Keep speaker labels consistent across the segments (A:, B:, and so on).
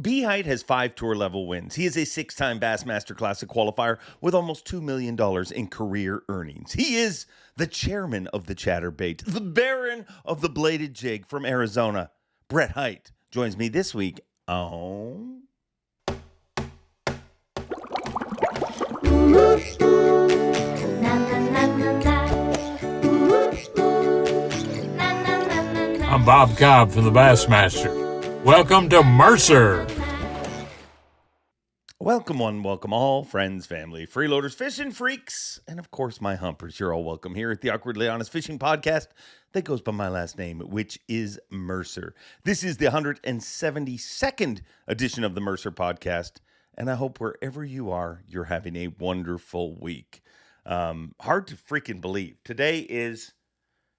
A: Hite has 5 tour-level wins. He is a 6-time Bassmaster Classic qualifier with almost $2 million in career earnings. He is the chairman of the chatterbait, the baron of the bladed jig from Arizona. Brett Hite joins me this week on...
B: I'm Bob Cobb from the Bassmaster. Welcome to Mercer.
A: Welcome one, welcome all, friends, family, freeloaders, fishing freaks, and of course my humpers. You're all welcome here at the Awkwardly Honest Fishing Podcast that goes by my last name, which is Mercer. This is the 172nd edition of the Mercer Podcast, and I hope wherever you are, you're having a wonderful week. Hard to freaking believe. Today is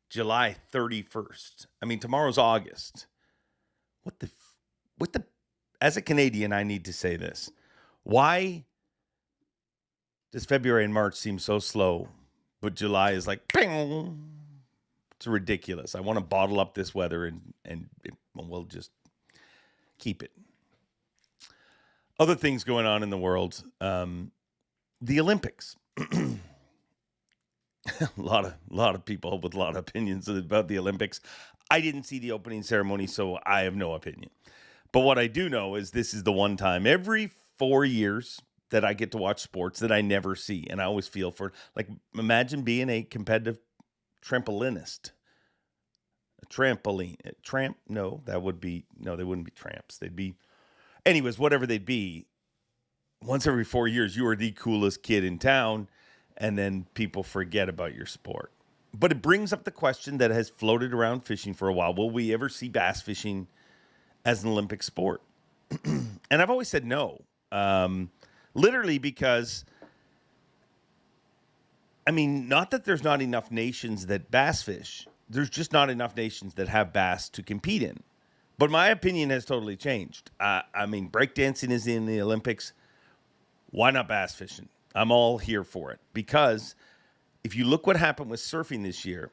A: July 31st. I mean, tomorrow's August. What the, as a Canadian, I need to say this. Why does February and March seem so slow, but July is like, ping? It's ridiculous. I want to bottle up this weather and we'll just keep it. Other things going on in the world. The Olympics. A lot of people with a lot of opinions about the Olympics. I didn't see the opening ceremony, so I have no opinion. But what I do know is this is the one time every 4 years that I get to watch sports that I never see. And I always feel for, like, imagine being a competitive trampolinist. They wouldn't be tramps. They'd be, anyways, whatever they'd be. Once every 4 years, you are the coolest kid in town. And then people forget about your sport. But it brings up the question that has floated around fishing for a while. Will we ever see bass fishing as an Olympic sport? And I've always said no. Literally because, I mean, not that there's not enough nations that bass fish. There's just not enough nations that have bass to compete in. But my opinion has totally changed. I mean, breakdancing is in the Olympics. Why not bass fishing? I'm all here for it because if you look what happened with surfing this year,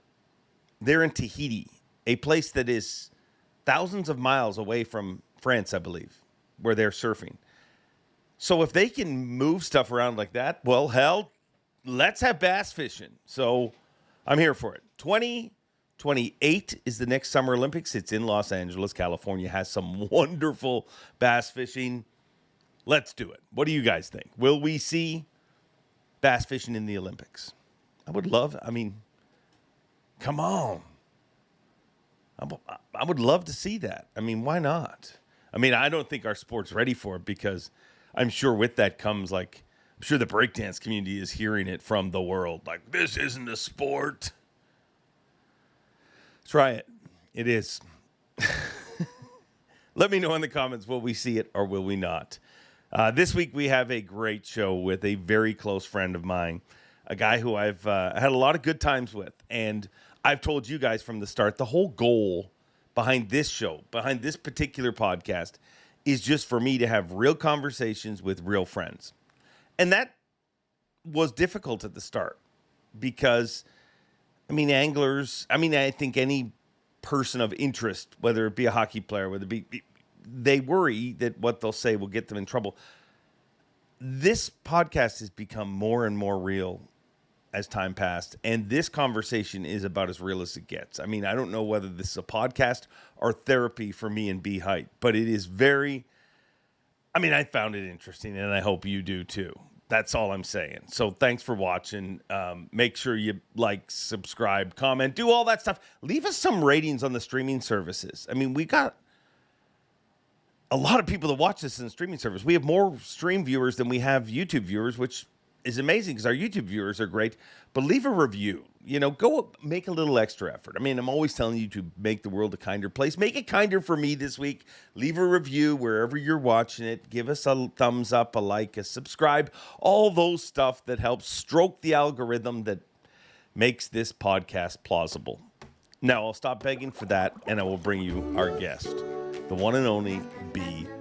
A: they're in Tahiti, a place that is thousands of miles away from France, I believe, where they're surfing. So if they can move stuff around like that, well, hell, let's have bass fishing. So I'm here for it. 2028 is the next Summer Olympics. It's in Los Angeles. California has some wonderful bass fishing. Let's do it. What do you guys think? Will we see bass fishing in the Olympics? Come on. I would love to see that. I mean, why not? I mean, I don't think our sport's ready for it because I'm sure with that comes, like, I'm sure the breakdance community is hearing it from the world. Like, this isn't a sport. Try it. It is. Let me know in the comments, will we see it or will we not? This week we have a great show with a very close friend of mine, a guy who I've had a lot of good times with. And I've told you guys from the start, the whole goal behind this show, behind this particular podcast, is just for me to have real conversations with real friends. And that was difficult at the start because, I mean, anglers, I think any person of interest, whether it be a hockey player, whether it be, they worry that what they'll say will get them in trouble. This podcast has become more and more real as time passed, and this conversation is about as real as it gets. I mean, I don't know whether this is a podcast or therapy for me and Hite, but it is I found it interesting, and I hope you do too. That's all I'm saying. So thanks for watching. Make sure you like, subscribe, comment, do all that stuff. Leave us some ratings on the streaming services. I mean, we got a lot of people that watch this in the streaming service. We have more stream viewers than we have YouTube viewers, which is amazing because our YouTube viewers are great. But leave a review. You know, go make a little extra effort. I mean, I'm always telling you to make the world a kinder place. Make it kinder for me this week. Leave a review wherever you're watching it. Give us a thumbs up, a like, a subscribe. All those stuff that helps stroke the algorithm that makes this podcast plausible. Now, I'll stop begging for that, and I will bring you our guest, the one and only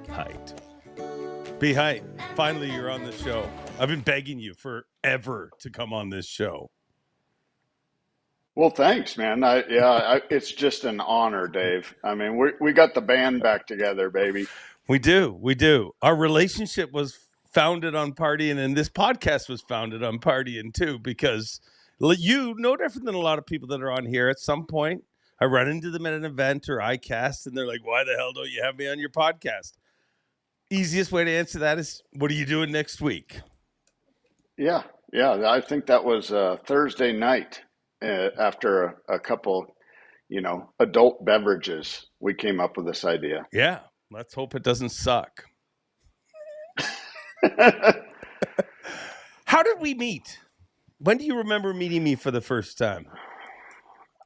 A: Hite. Hite, finally you're on the show. I've been begging you forever to come on this show.
C: Well, thanks, man. It's just an honor, Dave. I mean, we got the band back together, baby.
A: We do. We do. Our relationship was founded on partying, and this podcast was founded on partying too, because you, no different than a lot of people that are on here, at some point, I run into them at an event or iCast, and they're like, why the hell don't you have me on your podcast? Easiest way to answer that is, what are you doing next week?
C: Yeah. I think that was Thursday night after a couple, adult beverages. We came up with this idea.
A: Yeah. Let's hope it doesn't suck. How did we meet? When do you remember meeting me for the first time?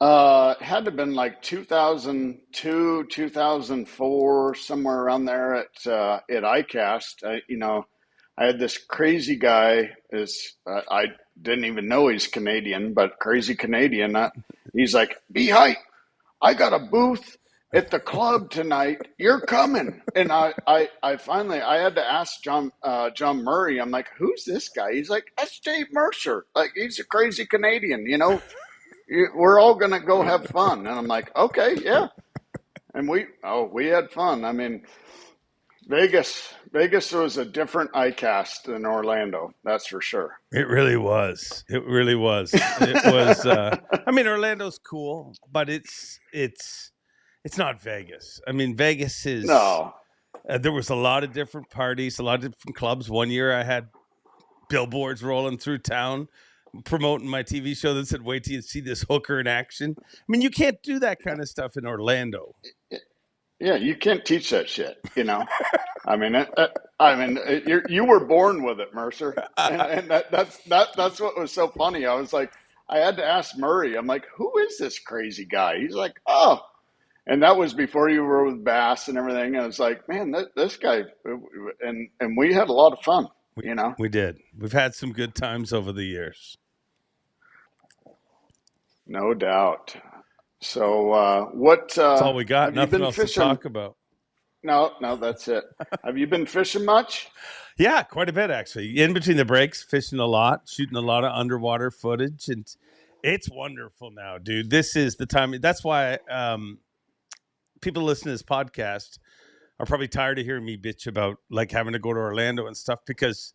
C: It had to have been like 2002, 2004, somewhere around there at iCast. I had this crazy guy. I didn't even know he's Canadian, but crazy Canadian. He's like, "Be Hite, I got a booth at the club tonight. You're coming." And I finally had to ask John Murray. I'm like, "Who's this guy?" He's like, "That's Dave Mercer. Like, he's a crazy Canadian. We're all gonna go have fun." And I'm like, "Okay, yeah." And we had fun. I mean, Vegas was a different iCast than Orlando. That's for sure.
A: It really was. It was. I mean, Orlando's cool, but it's not Vegas. I mean, Vegas is.
C: No.
A: There was a lot of different parties, a lot of different clubs. One year, I had billboards rolling through town promoting my TV show that said, "Wait till you see this hooker in action." I mean, you can't do that kind of stuff in Orlando.
C: Yeah, you can't teach that shit. I mean, you were born with it, Mercer, and that's what was so funny. I was like, I had to ask Murray. I'm like, "Who is this crazy guy?" He's like, "Oh," and that was before you were with Bass and everything. And I was like, "Man, this guy," and we had a lot of fun.
A: We did. We've had some good times over the years.
C: No doubt. So what?
A: That's all we got. Nothing else to talk about.
C: No, that's it. Have you been fishing much?
A: Yeah, quite a bit actually. In between the breaks, fishing a lot, shooting a lot of underwater footage, and it's wonderful now, dude. This is the time. That's why people listening to this podcast are probably tired of hearing me bitch about like having to go to Orlando and stuff, because,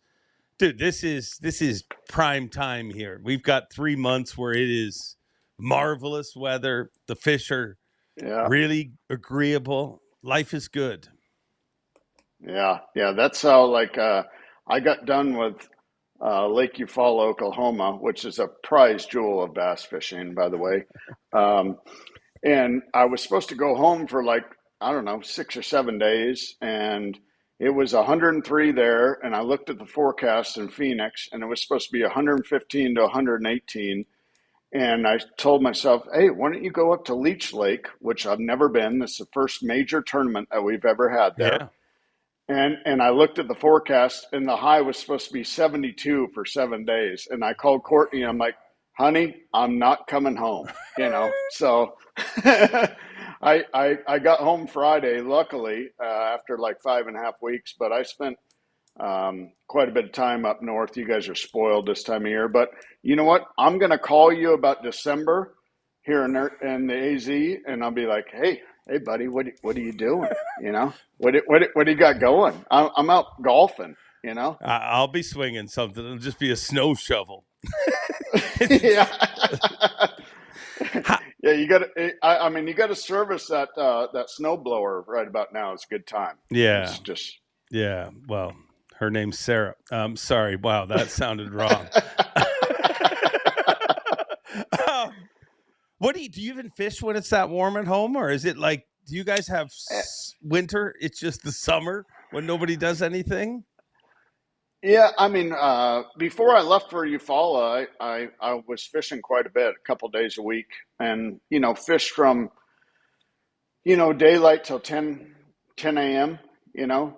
A: dude, this is prime time here. We've got 3 months where it is marvelous weather. The fish are really agreeable. Life is good.
C: Yeah. That's how I got done with Lake Eufaula, Oklahoma, which is a prize jewel of bass fishing, by the way. And I was supposed to go home for 6 or 7 days, and it was 103 there. And I looked at the forecast in Phoenix, and it was supposed to be 115 to 118. And I told myself, "Hey, why don't you go up to Leech Lake," which I've never been. This is the first major tournament that we've ever had there. Yeah. And I looked at the forecast, and the high was supposed to be 72 for 7 days. And I called Courtney, and I'm like, "Honey, I'm not coming home." So I got home Friday, luckily, after 5.5 weeks. But I spent quite a bit of time up north. You guys are spoiled this time of year, but you know what? I'm going to call you about December here in the AZ, and I'll be like, hey, buddy, what are you doing? What do you got going? I'm out golfing.
A: I'll be swinging something. It'll just be a snow shovel.
C: Yeah. Yeah, you got to. I mean, you got to service that snow blower right about now. It's a good time.
A: Yeah.
C: It's just.
A: Yeah. Well, her name's Sarah. Sorry. Wow, that sounded wrong. Do you even fish when it's that warm at home, or is it like, do you guys have winter? It's just the summer when nobody does anything?
C: Yeah, I mean, before I left for Eufaula, I was fishing quite a bit, a couple days a week, and fish from daylight till 10 a.m.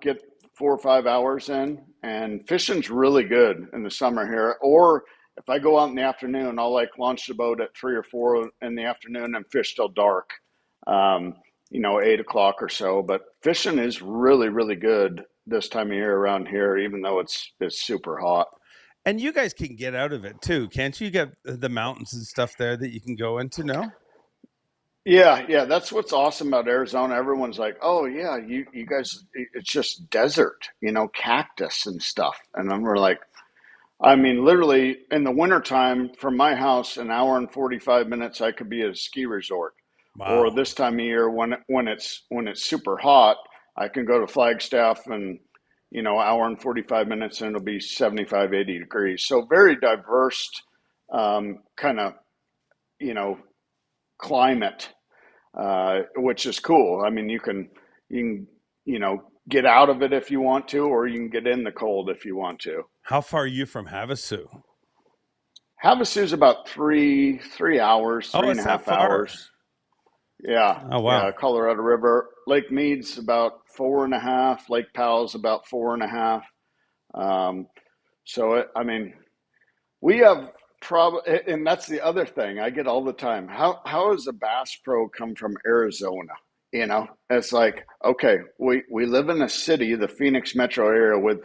C: Get 4 or 5 hours in, and fishing's really good in the summer here. Or if I go out in the afternoon, I'll launch the boat at 3 or 4 in the afternoon and fish till dark, 8 o'clock or so. But fishing is really, really good this time of year around here, even though it's super hot.
A: And you guys can get out of it too, can't you? You got the mountains and stuff there that you can go into, no?
C: Yeah, that's what's awesome about Arizona. Everyone's like, "Oh yeah, you guys, it's just desert, cactus and stuff." And then we're like, I mean, literally in the wintertime from my house, an hour and 45 minutes, I could be at a ski resort. Or
A: Wow.
C: this time of year when it's super hot, I can go to Flagstaff and hour and 45 minutes and it'll be 75, 80 degrees. So very diverse kind of, you know, climate, which is cool. I mean, you can get out of it if you want to, or you can get in the cold if you want to.
A: How far are you from Havasu?
C: Havasu is about three hours,
A: Oh,
C: three and a
A: it's that
C: half
A: far.
C: hours. Yeah,
A: Oh,
C: yeah.
A: wow.
C: Colorado River, Lake Mead's about four and a half. Lake Powell's about four and a half. Um, I mean, we have probably, and that's the other thing I get all the time. How does a Bass Pro come from Arizona? It's like, okay, we live in a city, the Phoenix metro area, with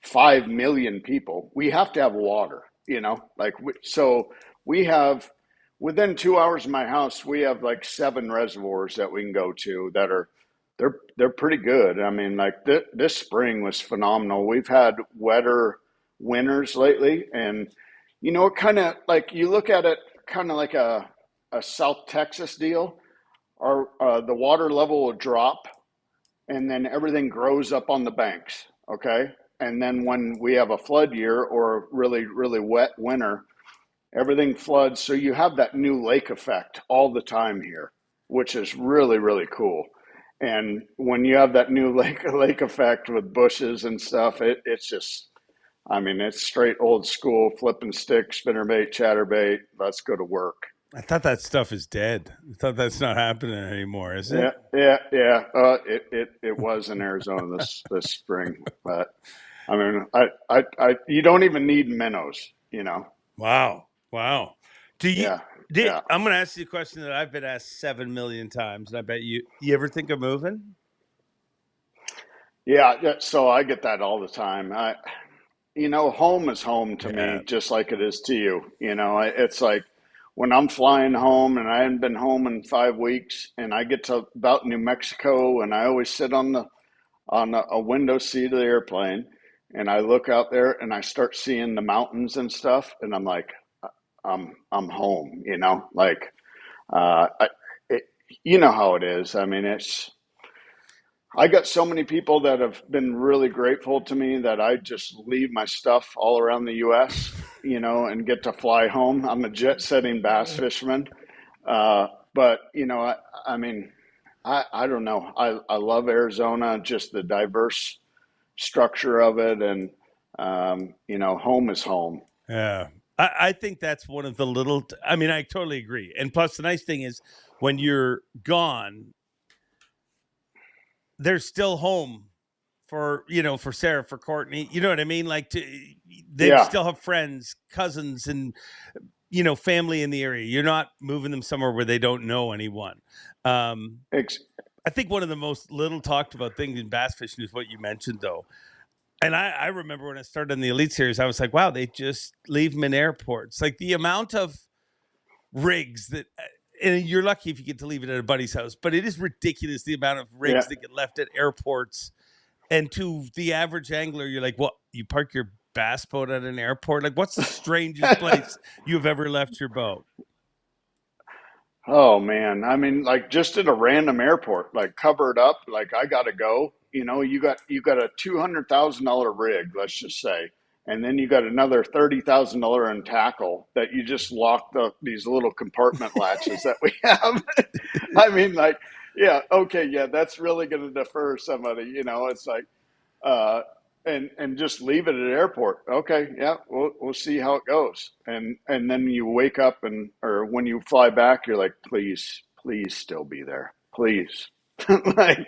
C: 5 million people. We have to have water, so we have within 2 hours of my house, we have like seven reservoirs that we can go to that are they're pretty good. I mean, like this spring was phenomenal. We've had wetter winters lately, and it kind of like you look at it kind of like a South Texas deal. Our the water level will drop and then everything grows up on the banks. Okay. And then when we have a flood year or a really, really wet winter, everything floods. So you have that new lake effect all the time here, which is really, really cool. And when you have that new lake effect with bushes and stuff, it's just, I mean, it's straight old school flipping stick, spinnerbait, chatterbait. Let's go to work.
A: I thought that stuff is dead. I thought that's not happening anymore, is it?
C: Yeah. It was in Arizona this spring, but I mean, you don't even need minnows.
A: Wow. Wow. Do you
C: Yeah,
A: did
C: yeah,
A: I'm going to ask you a question that I've been asked 7 million times, and I bet you ever think of moving?
C: yeah. So I get that all the time. Home is home to
A: Yeah.
C: me, just like it is to you. It's like when I'm flying home and I haven't been home in 5 weeks, and I get to about New Mexico, and I always sit on a window seat of the airplane, and I look out there and I start seeing the mountains and stuff, and I'm like, I'm home. Like I, it, you know how it is. I mean, I got so many people that have been really grateful to me that I just leave my stuff all around the U.S. And get to fly home. I'm a jet setting bass fisherman, uh, but I mean, I don't know. I love Arizona, just the diverse structure of it, and home is home.
A: Yeah. I think that's one of the I mean, I totally agree. And plus, the nice thing is when you're gone, they're still home for Sarah, for Courtney. You know what I mean? They
C: Yeah,
A: still have friends, cousins, and family in the area. You're not moving them somewhere where they don't know anyone. Um,
C: ex-
A: I think one of the most little talked about things in bass fishing is what you mentioned, though. And I remember when I started in the Elite Series, I was like, wow, they just leave them in airports. Like the amount of rigs and you're lucky if you get to leave it at a buddy's house, but it is ridiculous the amount of
C: yeah.
A: rigs that get left at airports. And to the average angler, you're like, what? You park your bass boat at an airport? Like, what's the strangest place you've ever left your boat?
C: Oh man, I mean, like just at a random airport, like covered up, like I gotta go. You got a $200,000 rig, let's just say, and then you got another $30,000 in tackle that you just locked up these little compartment latches that we have. I mean, like, yeah, okay, yeah, that's really gonna defer somebody. It's like, uh, and just leave it at an airport. Okay, yeah, we'll see how it goes. And then you wake up or when you fly back, you're like, please still be there, please. Like,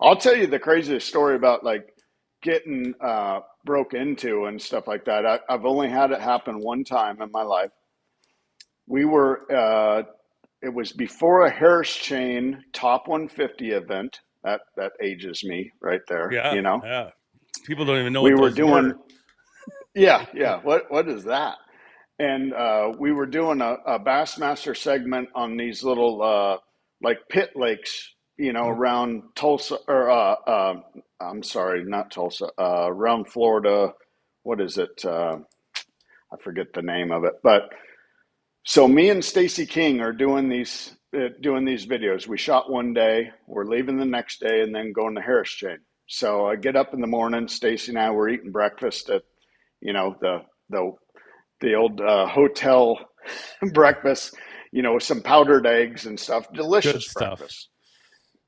C: I'll tell you the craziest story about like getting broke into and stuff like that. I've only had it happen one time in my life. We were it was before a Harris Chain Top 150 event. That ages me right there.
A: Yeah, yeah. People don't even know
C: We
A: what
C: were
A: those
C: doing,
A: were.
C: yeah. What is that? And we were doing a Bassmaster segment on these little like pit lakes, around Tulsa or I'm sorry, not Tulsa, around Florida. What is it? I forget the name of it. But so me and Stacy King are doing these videos. We shot one day, we're leaving the next day, and then going to Harris Chain. So I get up in the morning. Stacy and I were eating breakfast at, the old hotel breakfast, with some powdered eggs and stuff.
A: Good
C: Delicious
A: stuff.
C: breakfast.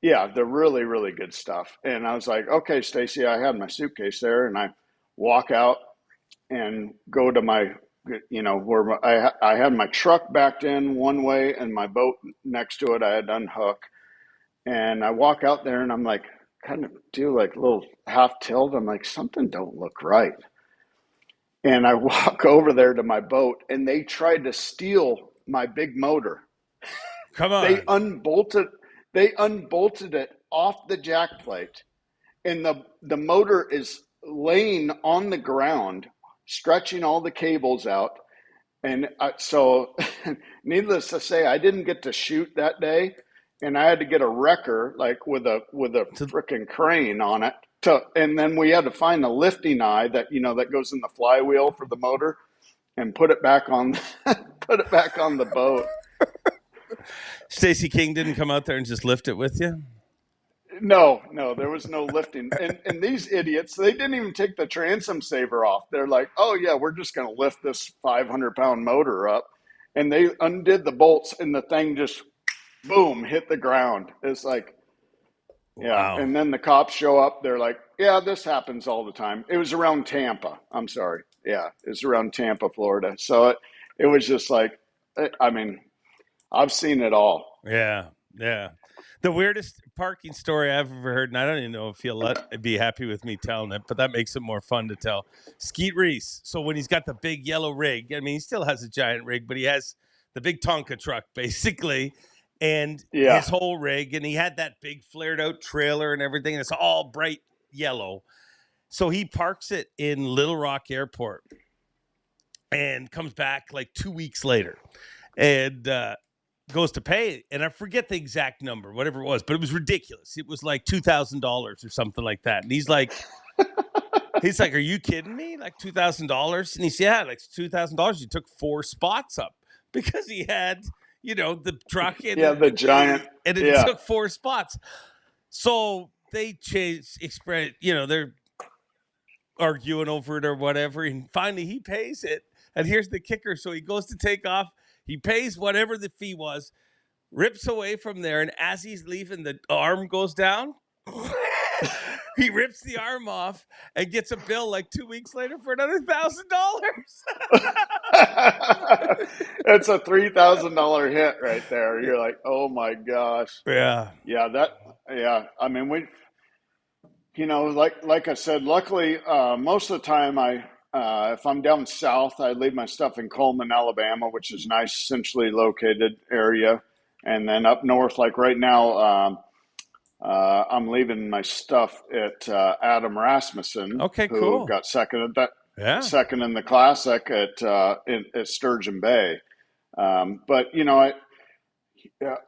C: Yeah, they're really, really good stuff. And I was like, okay, Stacy, I had my suitcase there, and I walk out and go to my, where I had my truck backed in one way and my boat next to it. I had to unhook, and I walk out there, and I'm like, kind of do like a little half tilt. I'm like, something don't look right. And I walk over there to my boat, and they tried to steal my big motor.
A: Come on.
C: They unbolted it off the jack plate, and the motor is laying on the ground, stretching all the cables out. And so, needless to say, I didn't get to shoot that day, and I had to get a wrecker like with a freaking crane on it. And then we had to find a lifting eye that goes in the flywheel for the motor, and put it back on the boat.
A: Stacy King didn't come out there and just lift it with you?
C: No, there was no lifting. And these idiots, they didn't even take the transom saver off. They're like, oh, yeah, we're just going to lift this 500-pound motor up. And they undid the bolts, and the thing just, boom, hit the ground. It's like, yeah.
A: Wow.
C: And then the cops show up. They're like, yeah, this happens all the time. It was around Tampa. I'm sorry. Yeah, it was around Tampa, Florida. So it was just like, I mean, I've seen it all.
A: Yeah. The weirdest parking story I've ever heard, and I don't even know if he'll be happy with me telling it, but that makes it more fun to tell. Skeet Reese. So when he's got the big yellow rig, I mean, he still has a giant rig, but he has the big Tonka truck, basically, and his whole rig, and he had that big flared out trailer and everything, and it's all bright yellow. So he parks it in Little Rock Airport and comes back like 2 weeks later and goes to pay, and I forget the exact number, whatever it was, but it was ridiculous. It was like $2,000 or something like that. And he's like, are you kidding me? Like $2,000? And he said, yeah, like $2,000. You took 4 spots up because he had, the truck and
C: the giant,
A: and it took 4 spots. So they changed, they're arguing over it or whatever. And finally he pays it. And here's the kicker. So he goes to take off. He pays whatever the fee was, rips away from there, and as he's leaving, the arm goes down. He rips the arm off and gets a bill like 2 weeks later for another $1,000.
C: It's a $3,000 hit right there. You're like, oh my gosh.
A: Yeah.
C: I mean, like I said, luckily, most of the time if I'm down south, I leave my stuff in Coleman, Alabama, which is a nice, centrally located area. And then up north, like right now, I'm leaving my stuff at Adam Rasmussen.
A: Okay,
C: who
A: cool.
C: Got second in the Classic at Sturgeon Bay. But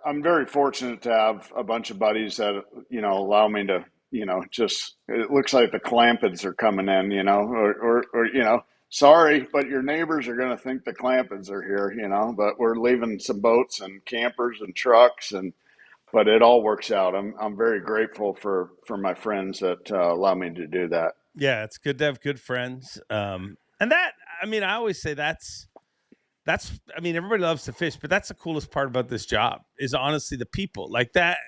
C: I'm very fortunate to have a bunch of buddies that allow me to. It looks like the Clampids are coming in, or sorry, but your neighbors are going to think the Clampids are here, but we're leaving some boats and campers and trucks, but it all works out. I'm very grateful for my friends that allow me to do that.
A: Yeah, it's good to have good friends. And that, I mean, I always say that's, I mean, everybody loves to fish, but that's the coolest part about this job is honestly the people like that.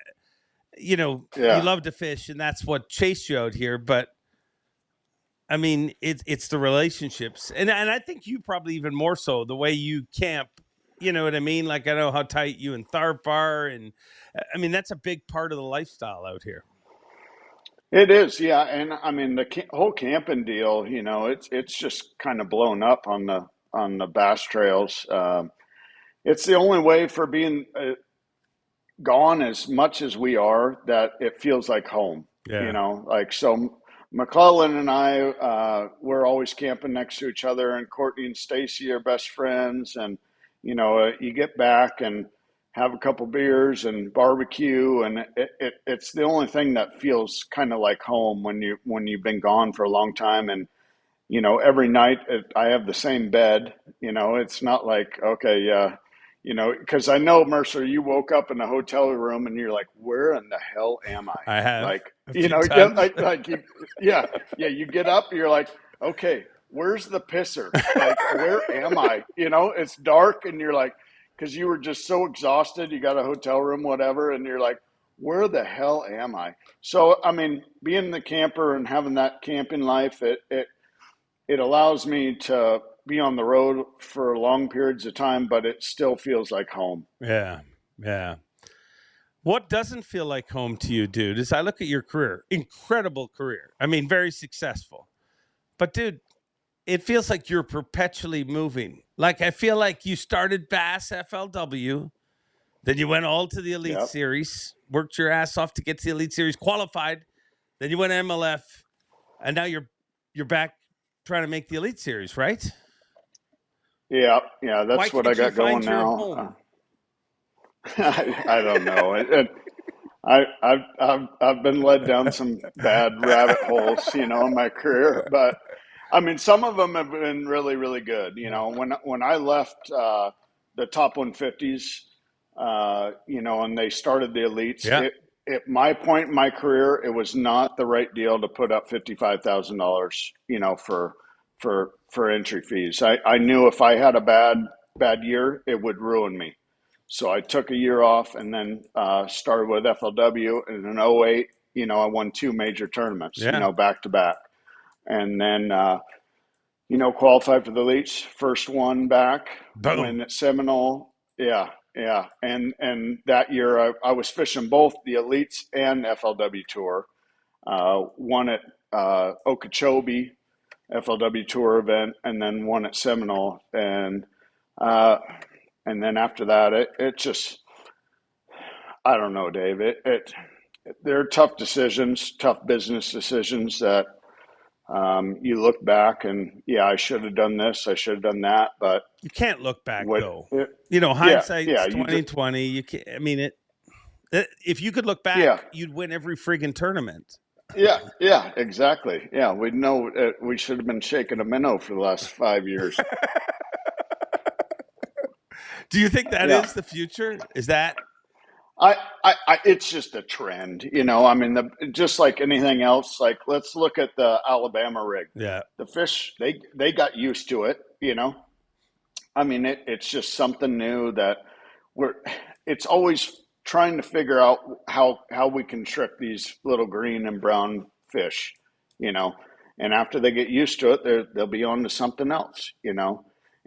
A: You love to fish, and that's what chased you out here. But I mean, it's the relationships, and I think you probably even more so the way you camp. You know what I mean? Like I know how tight you and Tharp are, and I mean that's a big part of the lifestyle out here.
C: It is, yeah, and I mean the whole camping deal. It's just kind of blown up on the bass trails. It's the only way for being. Gone as much as we are that it feels like home. So McClellan and I we're always camping next to each other, and Courtney and Stacy are best friends, and you get back and have a couple beers and barbecue, and it's the only thing that feels kind of like home when you've been gone for a long time. And every night I have the same bed. It's not like, okay, yeah, because I know, Mercer, you woke up in a hotel room and you're like, where in the hell am I?
A: I have
C: Like,
A: a few
C: yeah,
A: times.
C: yeah, you get up, you're like, okay, where's the pisser? Like, where am I? It's dark and you're like, because you were just so exhausted, you got a hotel room, whatever, and you're like, where the hell am I? So, I mean, being the camper and having that camping life, it allows me to be on the road for long periods of time, but it still feels like home.
A: Yeah. Yeah. What doesn't feel like home to you, dude, is I look at your career, incredible career. I mean, very successful. But, dude, it feels like you're perpetually moving. Like, I feel like you started Bass FLW, then you went all to the Elite
C: Yep.
A: Series, worked your ass off to get to the Elite Series, qualified, then you went MLF, and now you're back trying to make the Elite Series, right?
C: Yeah, that's
A: Why
C: what I
A: can't you
C: got going
A: find your
C: now.
A: home?
C: I don't know. I've been led down some bad rabbit holes, in my career, but I mean, some of them have been really, really good. When I left the top 150s, and they started the elites,
A: Yeah.
C: at my point in my career, it was not the right deal to put up $55,000, for entry fees. I knew if I had a bad year, it would ruin me. So I took a year off and then started with FLW. And in '08, I won two major tournaments,
A: Yeah.
C: back to back. And then, qualified for the elites, first one back,
A: Boom.
C: win at Seminole. Yeah, yeah. And that year I was fishing both the elites and FLW tour. Won at Okeechobee FLW tour event, and then won at Seminole. And then after that, it just, I don't know, Dave. They're tough decisions, tough business decisions that you look back and, yeah, I should have done this, I should have done that, but
A: You can't look back, though.
C: yeah,
A: Hindsight's
C: you just,
A: 2020. You can't. I mean, if you could look back,
C: yeah,
A: you'd win every friggin' tournament.
C: yeah, exactly. Yeah, we know we should have been shaking a minnow for the last 5 years.
A: Do you think that
C: Yeah.
A: is the future? Is that?
C: It's just a trend, I mean, just like anything else, like let's look at the Alabama rig.
A: Yeah.
C: The fish, they got used to it, I mean, it's just something new that it's always trying to figure out how we can trick these little green and brown fish, and after they get used to it, they'll be on to something else,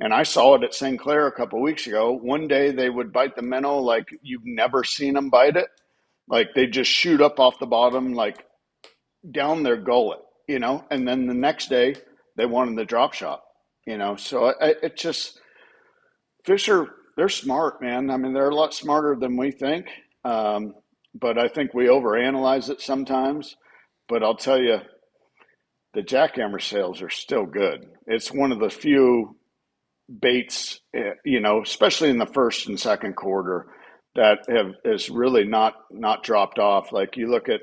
C: And I saw it at St. Clair a couple of weeks ago. One day they would bite the minnow like you've never seen them bite it. Like they just shoot up off the bottom, like down their gullet, And then the next day they wanted the drop shot, So it just, fish they're smart, man. I mean, they're a lot smarter than we think. But I think we overanalyze it sometimes. But I'll tell you, the jackhammer sales are still good. It's one of the few baits, especially in the first and second quarter, that is really not dropped off. Like you look at,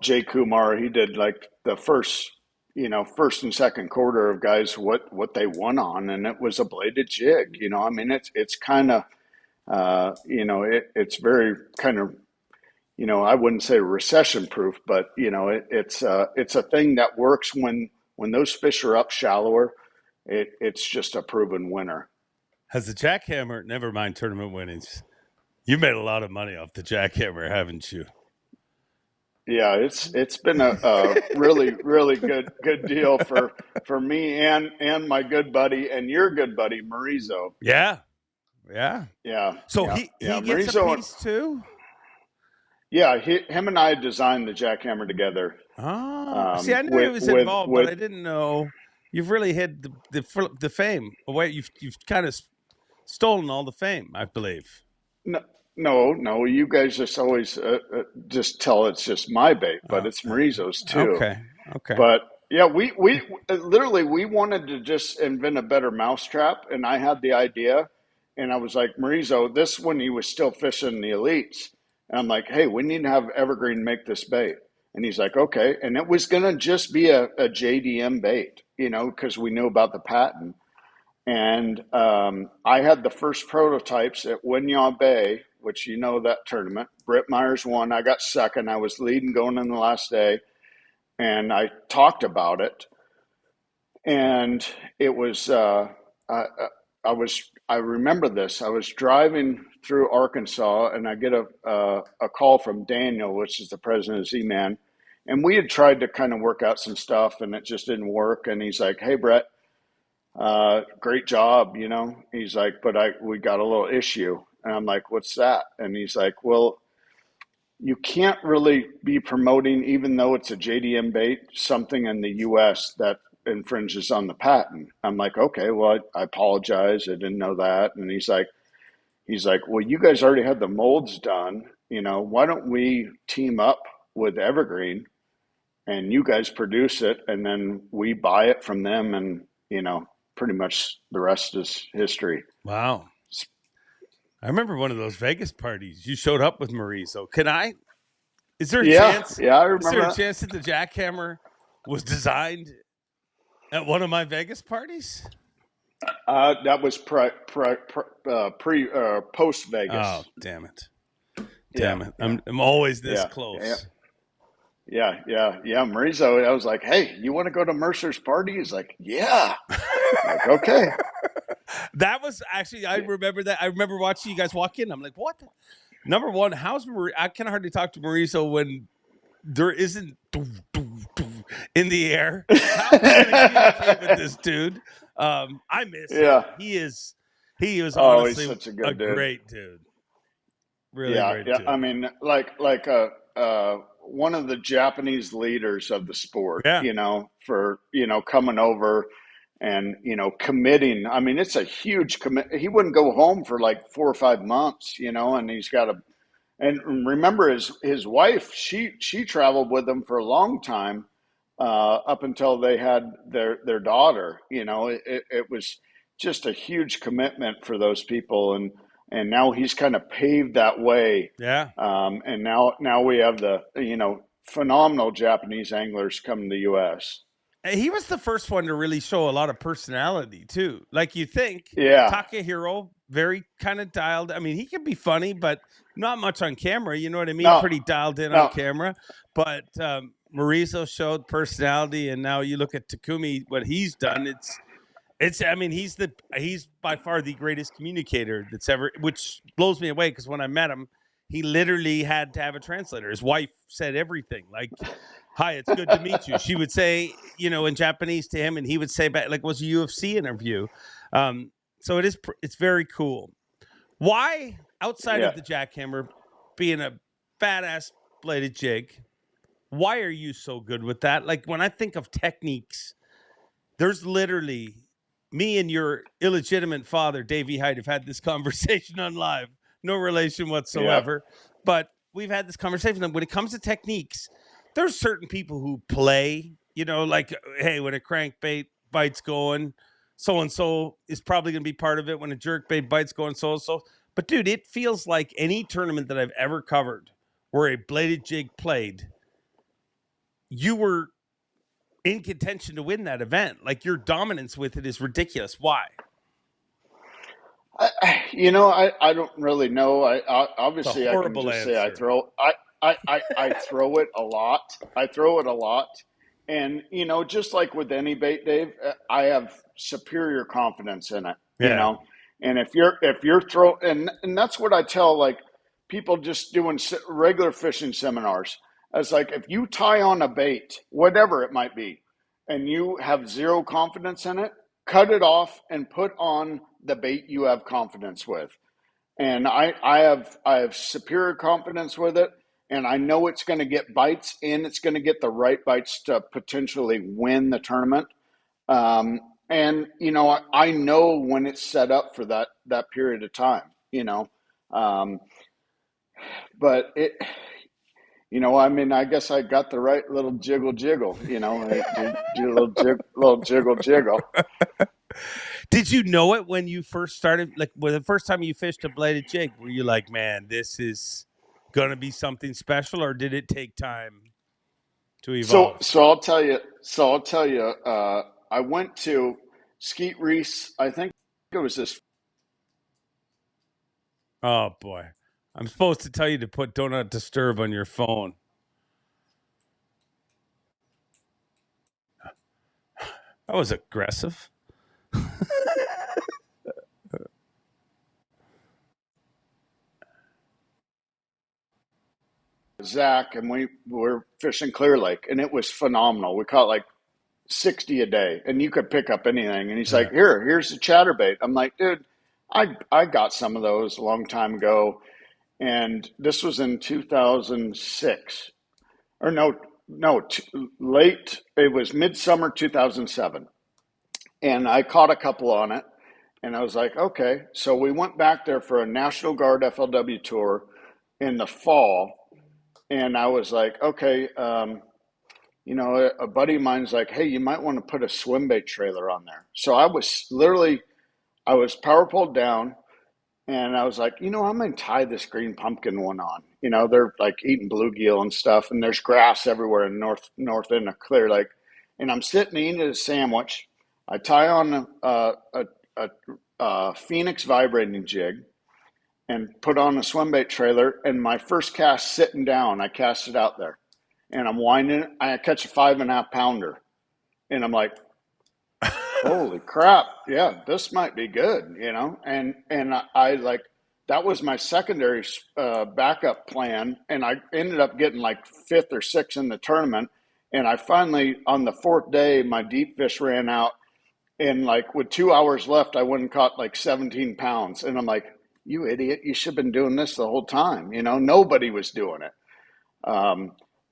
C: Jay Kumar, he did like the first and second quarter of guys what they won on, and it was a bladed jig. I mean, it's kind of, it's very kind of, I wouldn't say recession proof, but it's a thing that works when those fish are up shallower. It's just a proven winner.
A: Has the jackhammer? Never mind tournament winnings. You made a lot of money off the jackhammer, haven't you?
C: Yeah, it's been a really, really good deal for me and my good buddy and your good buddy Marizo.
A: Yeah. So
C: yeah,
A: he gets
C: Marizo,
A: a piece too.
C: Yeah, him and I designed the jackhammer together.
A: Oh, see, I knew he was involved, but I didn't know. You've really hid the fame away. You've kind of stolen all the fame, I believe.
C: No. You guys just always just tell it's just my bait, but it's Marizo's too.
A: Okay.
C: But yeah, we literally we wanted to just invent a better mousetrap, and I had the idea, and I was like, Maurizo, this when he was still fishing the elites. And I'm like, hey, we need to have Evergreen make this bait. And he's like, okay. And it was going to just be a JDM bait, because we knew about the patent. And I had the first prototypes at Winyah Bay, which that tournament. Britt Myers won. I got second. I was leading going in the last day. And I talked about it. And it was, I remember this. I was driving through Arkansas, and I get a call from Daniel, which is the president of Z-Man. And we had tried to kind of work out some stuff, and it just didn't work. And he's like, hey, Brett, great job, He's like, but we got a little issue. And I'm like, what's that? And he's like, well, you can't really be promoting, even though it's a JDM bait, something in the U.S. that infringes on the patent. I'm like, okay, well, I apologize. I didn't know that. And he's like, well, you guys already had the molds done. Why don't we team up with Evergreen and you guys produce it, and then we buy it from them, and, pretty much the rest is history.
A: Wow. I remember one of those Vegas parties. You showed up with Maurizo. Is there a chance?
C: Yeah, I remember.
A: Is there a chance that the jackhammer was designed at one of my Vegas parties?
C: That was post Vegas.
A: Oh, damn it. Damn it. I'm always this close.
C: Yeah. Maurizo, I was like, hey, you want to go to Mercer's party? He's like, yeah. I'm like, okay.
A: That was actually, I remember that. I remember watching you guys walk in. I'm like, what? Number one, I can hardly talk to Maurizo when there isn't in the air. How can I communicate with this dude? I miss him. He is honestly
C: he's such a good dude.
A: Great dude. Really great dude.
C: I mean, like one of the Japanese leaders of the sport, for, coming over and, committing. I mean, it's a huge commit. He wouldn't go home for like 4 or 5 months, and he's got and remember his wife, she traveled with him for a long time, up until they had their daughter. It was just a huge commitment for those people. And now he's kind of paved that way.
A: Yeah.
C: And now we have the, phenomenal Japanese anglers coming to the U.S.
A: He was the first one to really show a lot of personality too. Like you think, Takahiro, very kind of dialed. I mean, he can be funny, but not much on camera. You know what I mean? Pretty dialed in on camera. But Maurizo showed personality, and now you look at Takumi, what he's done. I mean, he's by far the greatest communicator that's ever, which blows me away, because when I met him, he literally had to have a translator. His wife said everything, like, hi, it's good to meet you. She would say, in Japanese to him, and he would say back, like, it was a UFC interview. So it's very cool. Why, outside of the jackhammer being a badass bladed jig, why are you so good with that? Like, when I think of techniques, there's literally, me and your illegitimate father, Davey Hite, have had this conversation on live. No relation whatsoever. Yeah. But we've had this conversation. And when it comes to techniques, there's certain people who play, like, hey, when a crankbait bite's going, so-and-so is probably going to be part of it. When a jerkbait bite's going, so-and-so. But, dude, it feels like any tournament that I've ever covered where a bladed jig played, you were in contention to win that event. Like, your dominance with it is ridiculous. Why?
C: I don't really know. Obviously I can just say I throw it a lot. I throw it a lot. And, just like with any bait, Dave, I have superior confidence in it, and if you're throwing, and that's what I tell, like, people just doing regular fishing seminars. It's like, if you tie on a bait, whatever it might be, and you have zero confidence in it, cut it off and put on the bait you have confidence with. And I have superior confidence with it, and I know it's going to get bites, and it's going to get the right bites to potentially win the tournament. And I know when it's set up for that period of time. But it, I mean, I guess I got the right little jiggle, do a little jiggle.
A: Did you know it when you first started? Like, when the first time you fished a bladed jig, were you like, man, this is going to be something special, or did it take time to
C: So,
A: evolve?
C: so I'll tell you. So I'll tell you. I went to Skeet Reese. I think it was this.
A: Oh boy, I'm supposed to tell you to put "Do Not Disturb" on your phone. That was aggressive.
C: Zach, and we were fishing Clear Lake, and it was phenomenal. We caught like 60 a day, and you could pick up anything. And he's
A: Yeah.
C: like, here's the chatterbait. I'm like, dude, I got some of those a long time ago. And this was in 2006, or late, it was midsummer 2007. And I caught a couple on it. And I was like, okay. So we went back there for a National Guard FLW tour in the fall. And I was like, okay, a buddy of mine's like, hey, you might want to put a swim bait trailer on there. So I was power pulled down, and I was like, I'm going to tie this green pumpkin one on. They're like eating bluegill and stuff, and there's grass everywhere in north end of Clear Lake. And I'm sitting eating a sandwich. I tie on a Phoenix vibrating jig and put on a swim bait trailer. And my first cast sitting down, I cast it out there. And I'm winding it. I catch a 5.5 pounder. And I'm like, holy crap. Yeah, this might be good, And I like, that was my secondary backup plan. And I ended up getting like fifth or sixth in the tournament. And I finally, on the fourth day, my deep fish ran out. And like with 2 hours left, I went and caught like 17 pounds. And I'm like, you idiot, you should have been doing this the whole time. Nobody was doing it.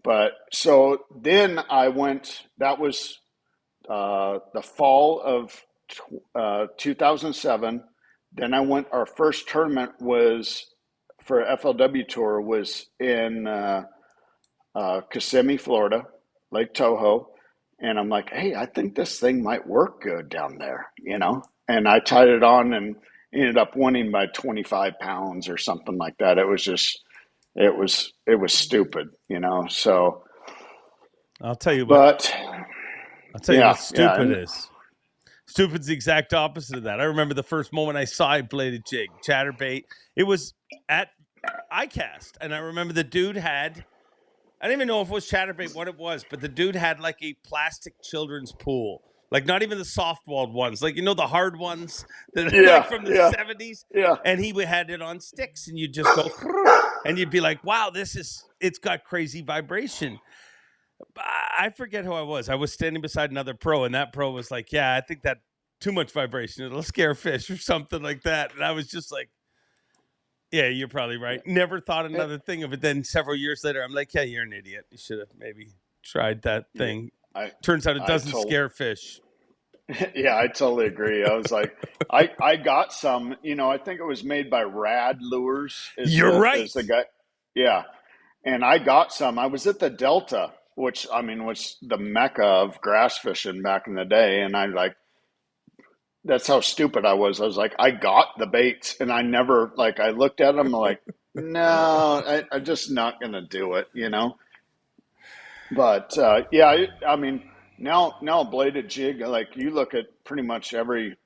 C: But so then I went, that was the fall of 2007. Then I went, our first tournament was for FLW tour was in Kissimmee, Florida, Lake Toho. And I'm like, hey, I think this thing might work good down there, And I tied it on and ended up winning by 25 pounds or something like that. It was just, it was stupid, So,
A: I'll tell you what.
C: but
A: I'll tell you what stupid
C: and
A: is. Stupid's the exact opposite of that. I remember the first moment I saw a bladed jig, chatterbait. It was at iCast, and I remember the dude had, I don't even know if it was chatterbait, what it was, but the dude had like a plastic children's pool. Like not even the soft-walled ones, like the hard ones that are like from the 70s.
C: Yeah.
A: And he had it on sticks, and you'd just go, and you'd be like, "Wow, it's got crazy vibration." I forget who I was. I was standing beside another pro, and that pro was like, "Yeah, I think that too much vibration, it'll scare fish," or something like that. And I was just like, "Yeah, you're probably right." Never thought another thing of it. Then several years later, I'm like, "Yeah, you're an idiot. You should have maybe tried that thing." Turns out it doesn't scare fish.
C: Yeah, I totally agree. I was like, I got some, I think it was made by Rad Lures.
A: You're right.
C: Is the guy. Yeah. And I got some. I was at the Delta, which was the mecca of grass fishing back in the day. And that's how stupid I was. I was like, I got the baits, and I never, I looked at them like, no, I'm just not going to do it, But yeah, now a bladed jig, like you look at pretty much every,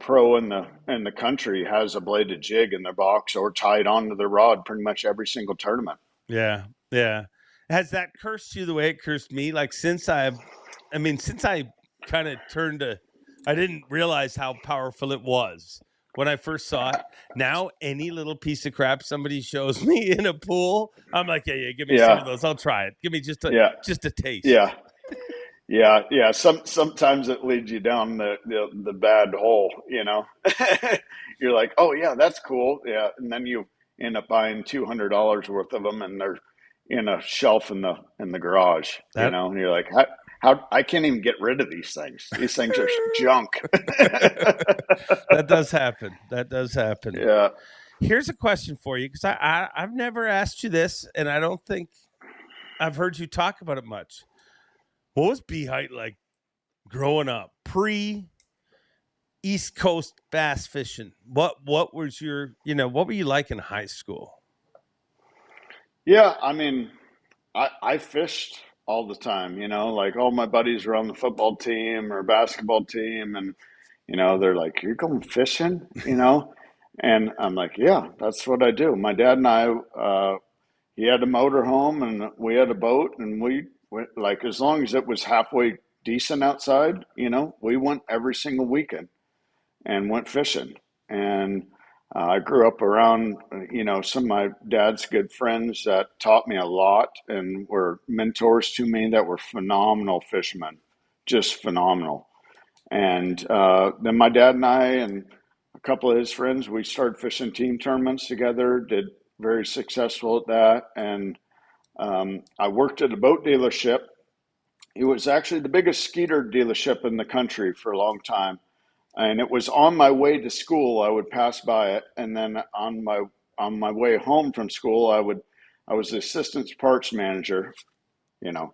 C: pro in the country has a bladed jig in their box or tied onto their rod pretty much every single tournament.
A: Yeah, yeah. Has that cursed you the way it cursed me? Like since I kind of turned to, I didn't realize how powerful it was when I first saw it. Now, any little piece of crap somebody shows me in a pool, I'm like, yeah, give me some of those. I'll try it. Give me just a taste.
C: Yeah. Sometimes it leads you down the bad hole, You're like, oh yeah, that's cool. Yeah. And then you end up buying $200 worth of them, and they're in a shelf in the garage, and you're like, how I can't even get rid of these things. These things are junk.
A: That does happen.
C: Yeah.
A: Here's a question for you, because I've never asked you this, and I don't think I've heard you talk about it much. What was Hite like growing up? East Coast bass fishing. What was your, what were you like in high school?
C: Yeah, I mean, I fished all the time, like all my buddies were on the football team or basketball team, and they're like, "You're going fishing?" And I'm like, "Yeah, that's what I do." My dad and I, he had a motor home and we had a boat, and we went, like, as long as it was halfway decent outside, we went every single weekend and went fishing. And I grew up around, some of my dad's good friends that taught me a lot and were mentors to me that were phenomenal fishermen, just phenomenal. And then my dad and I and a couple of his friends, we started fishing team tournaments together, did very successful at that. And I worked at a boat dealership. It was actually the biggest skeeter dealership in the country for a long time. And it was on my way to school. I would pass by it, and then on my way home from school, I was the assistant parts manager, you know,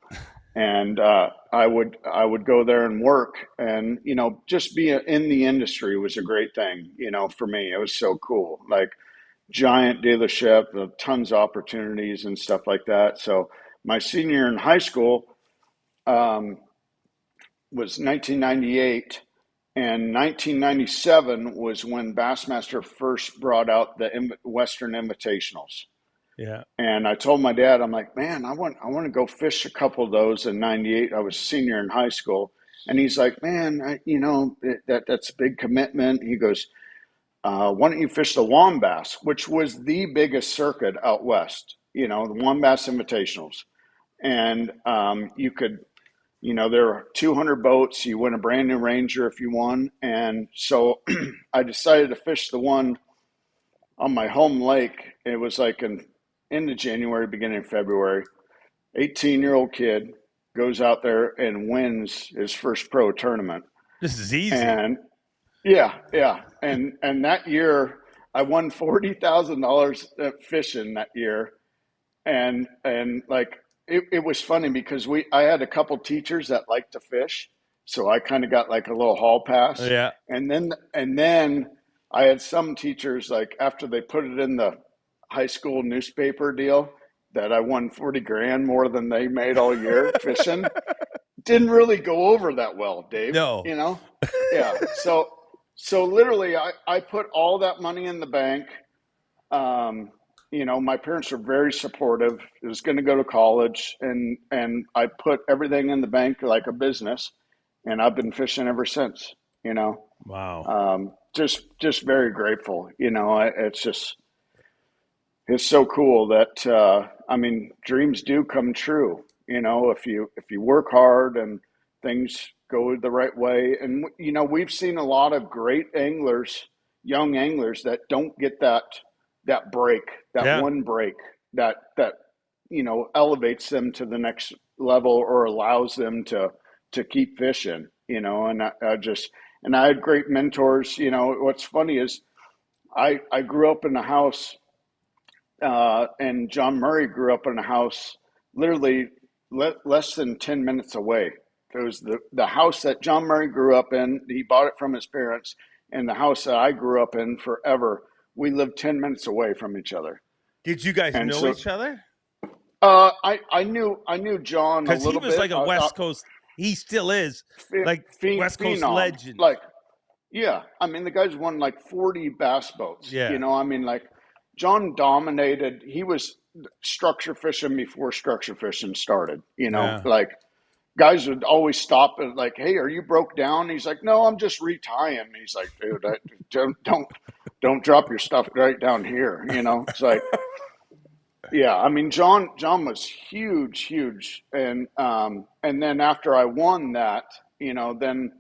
C: and I would go there and work, and just be in the industry was a great thing, for me. It was so cool, like giant dealership, tons of opportunities and stuff like that. So my senior year in high school um, was 1998. And 1997 was when Bassmaster first brought out the Western Invitationals.
A: Yeah.
C: And I told my dad, I'm like, man, I want to go fish a couple of those in '98. I was a senior in high school. And he's like, man, that's a big commitment. He goes, why don't you fish the Wombass, which was the biggest circuit out west, the Wombass Invitationals. And you could, there are 200 boats. You win a brand new Ranger if you won. And so I decided to fish the one on my home lake. It was like into January, beginning of February. 18-year-old kid goes out there and wins his first pro tournament.
A: This is easy.
C: And yeah. And that year I won $40,000 at fishing that year. And like it was funny because I had a couple teachers that liked to fish, so I kind of got like a little hall pass.
A: Yeah.
C: And then I had some teachers, like, after they put it in the high school newspaper deal that I won 40 grand more than they made all year fishing. Didn't really go over that well, Dave.
A: No.
C: Yeah. So literally I put all that money in the bank. My parents were very supportive. I was going to go to college, and I put everything in the bank like a business, and I've been fishing ever since.
A: Wow.
C: Just very grateful. It's so cool that dreams do come true. If you work hard and things go the right way, and we've seen a lot of great anglers, young anglers that don't get that break,
A: Yeah.
C: one break that elevates them to the next level or allows them to keep fishing. And I had great mentors. What's funny is I grew up in a house, and John Murray grew up in a house literally less than 10 minutes away. It was the house that John Murray grew up in. He bought it from his parents, and the house that I grew up in forever. We lived 10 minutes away from each other.
A: Did you guys know each other?
C: I knew John a little bit.
A: Because he was like a West Coast. He still is like West Coast legend.
C: Like, yeah, the guy's won like 40 bass boats.
A: Yeah.
C: Like John dominated. He was structure fishing before structure fishing started.
A: Yeah.
C: Like guys would always stop and like, hey, are you broke down? He's like, no, I'm just retying. He's like, dude, don't drop your stuff right down here. It's like, yeah, John was huge. And then after I won that, then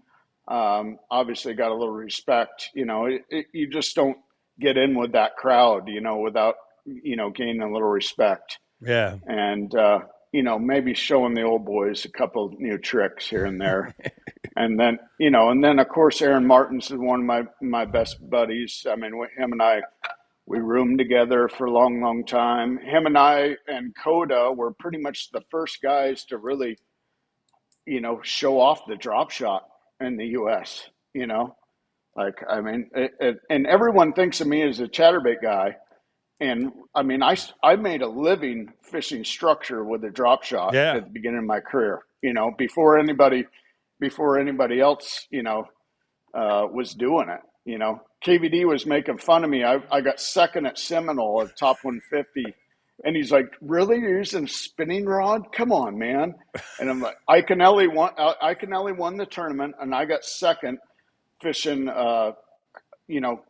C: obviously got a little respect. You just don't get in with that crowd, without, gaining a little respect.
A: Yeah.
C: And, maybe showing the old boys a couple new tricks here and there. And then of course, Aaron Martins is one of my best buddies. Him and I, we roomed together for a long time. Him and I and Coda were pretty much the first guys to really, show off the drop shot in the U.S., Like, I mean, and everyone thinks of me as a chatterbait guy. And I mean, I made a living fishing structure with a drop shot
A: Yeah.
C: at the beginning of my career, before anybody else, was doing it. KVD was making fun of me. I got second at Seminole at top 150. And he's like, really? You're using a spinning rod? Come on, man. And I'm like, Iconelli won the tournament, and I got second fishing,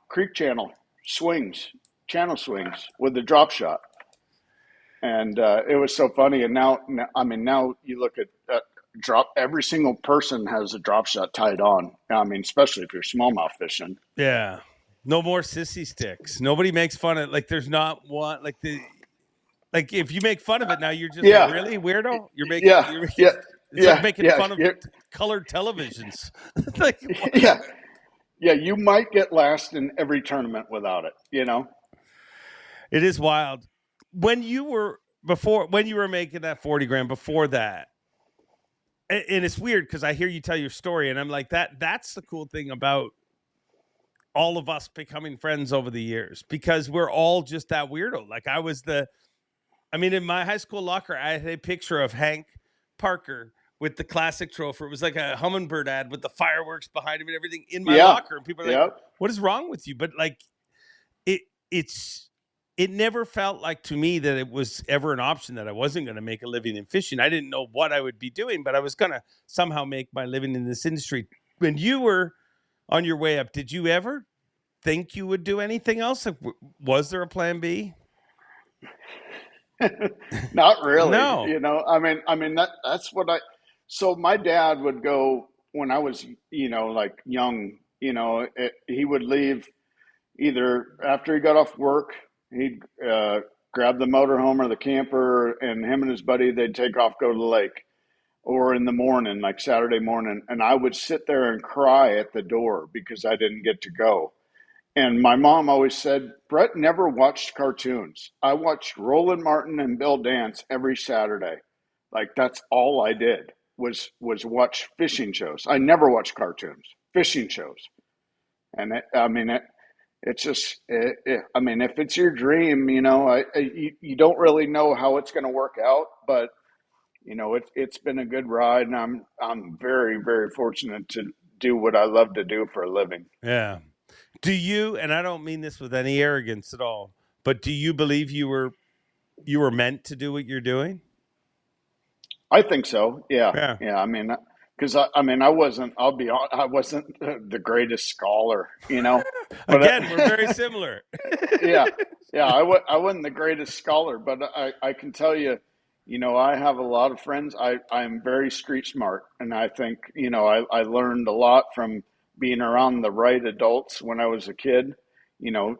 C: creek channel swings with the drop shot. And it was so funny. And now you look at drop, every single person has a drop shot tied on. I mean, especially if you're smallmouth fishing.
A: Yeah. No more sissy sticks. Nobody makes fun of, like, there's not one, like if you make fun of it now, you're just like, really weirdo? You're making, it's like making fun of colored televisions. Like,
C: yeah, you might get last in every tournament without it,
A: It is wild. When you were making that 40 grand before that, and it's weird because I hear you tell your story, and I'm like, that's the cool thing about all of us becoming friends over the years, because we're all just that weirdo. Like, in my high school locker, I had a picture of Hank Parker with the classic trophy. It was like a Humminbird ad with the fireworks behind him and everything in my locker. And people are like, what is wrong with you? But like, it never felt like to me that it was ever an option that I wasn't going to make a living in fishing. I didn't know what I would be doing, but I was going to somehow make my living in this industry. When you were on your way up, did you ever think you would do anything else? Like, was there a plan B?
C: Not really.
A: No.
C: That's what so my dad would go when I was, like young, he would leave either after he got off work, he'd grab the motorhome or the camper, and him and his buddy, they'd take off, go to the lake, or in the morning, like Saturday morning. And I would sit there and cry at the door because I didn't get to go. And my mom always said, Brett never watched cartoons. I watched Roland Martin and Bill Dance every Saturday. Like, that's all I did was watch fishing shows. I never watched cartoons, fishing shows. And it's just, if it's your dream, you don't really know how it's going to work out, but it's been a good ride, and I'm very, very fortunate to do what I love to do for a living.
A: Yeah. Do you, and I don't mean this with any arrogance at all, but do you believe you were meant to do what you're doing?
C: I think so. Yeah. Because I wasn't. I'll be honest. I wasn't the greatest scholar. But
A: Again, we're very similar.
C: Yeah. I wasn't the greatest scholar, but I can tell you, I have a lot of friends. I'm very street smart, and I think I learned a lot from being around the right adults when I was a kid.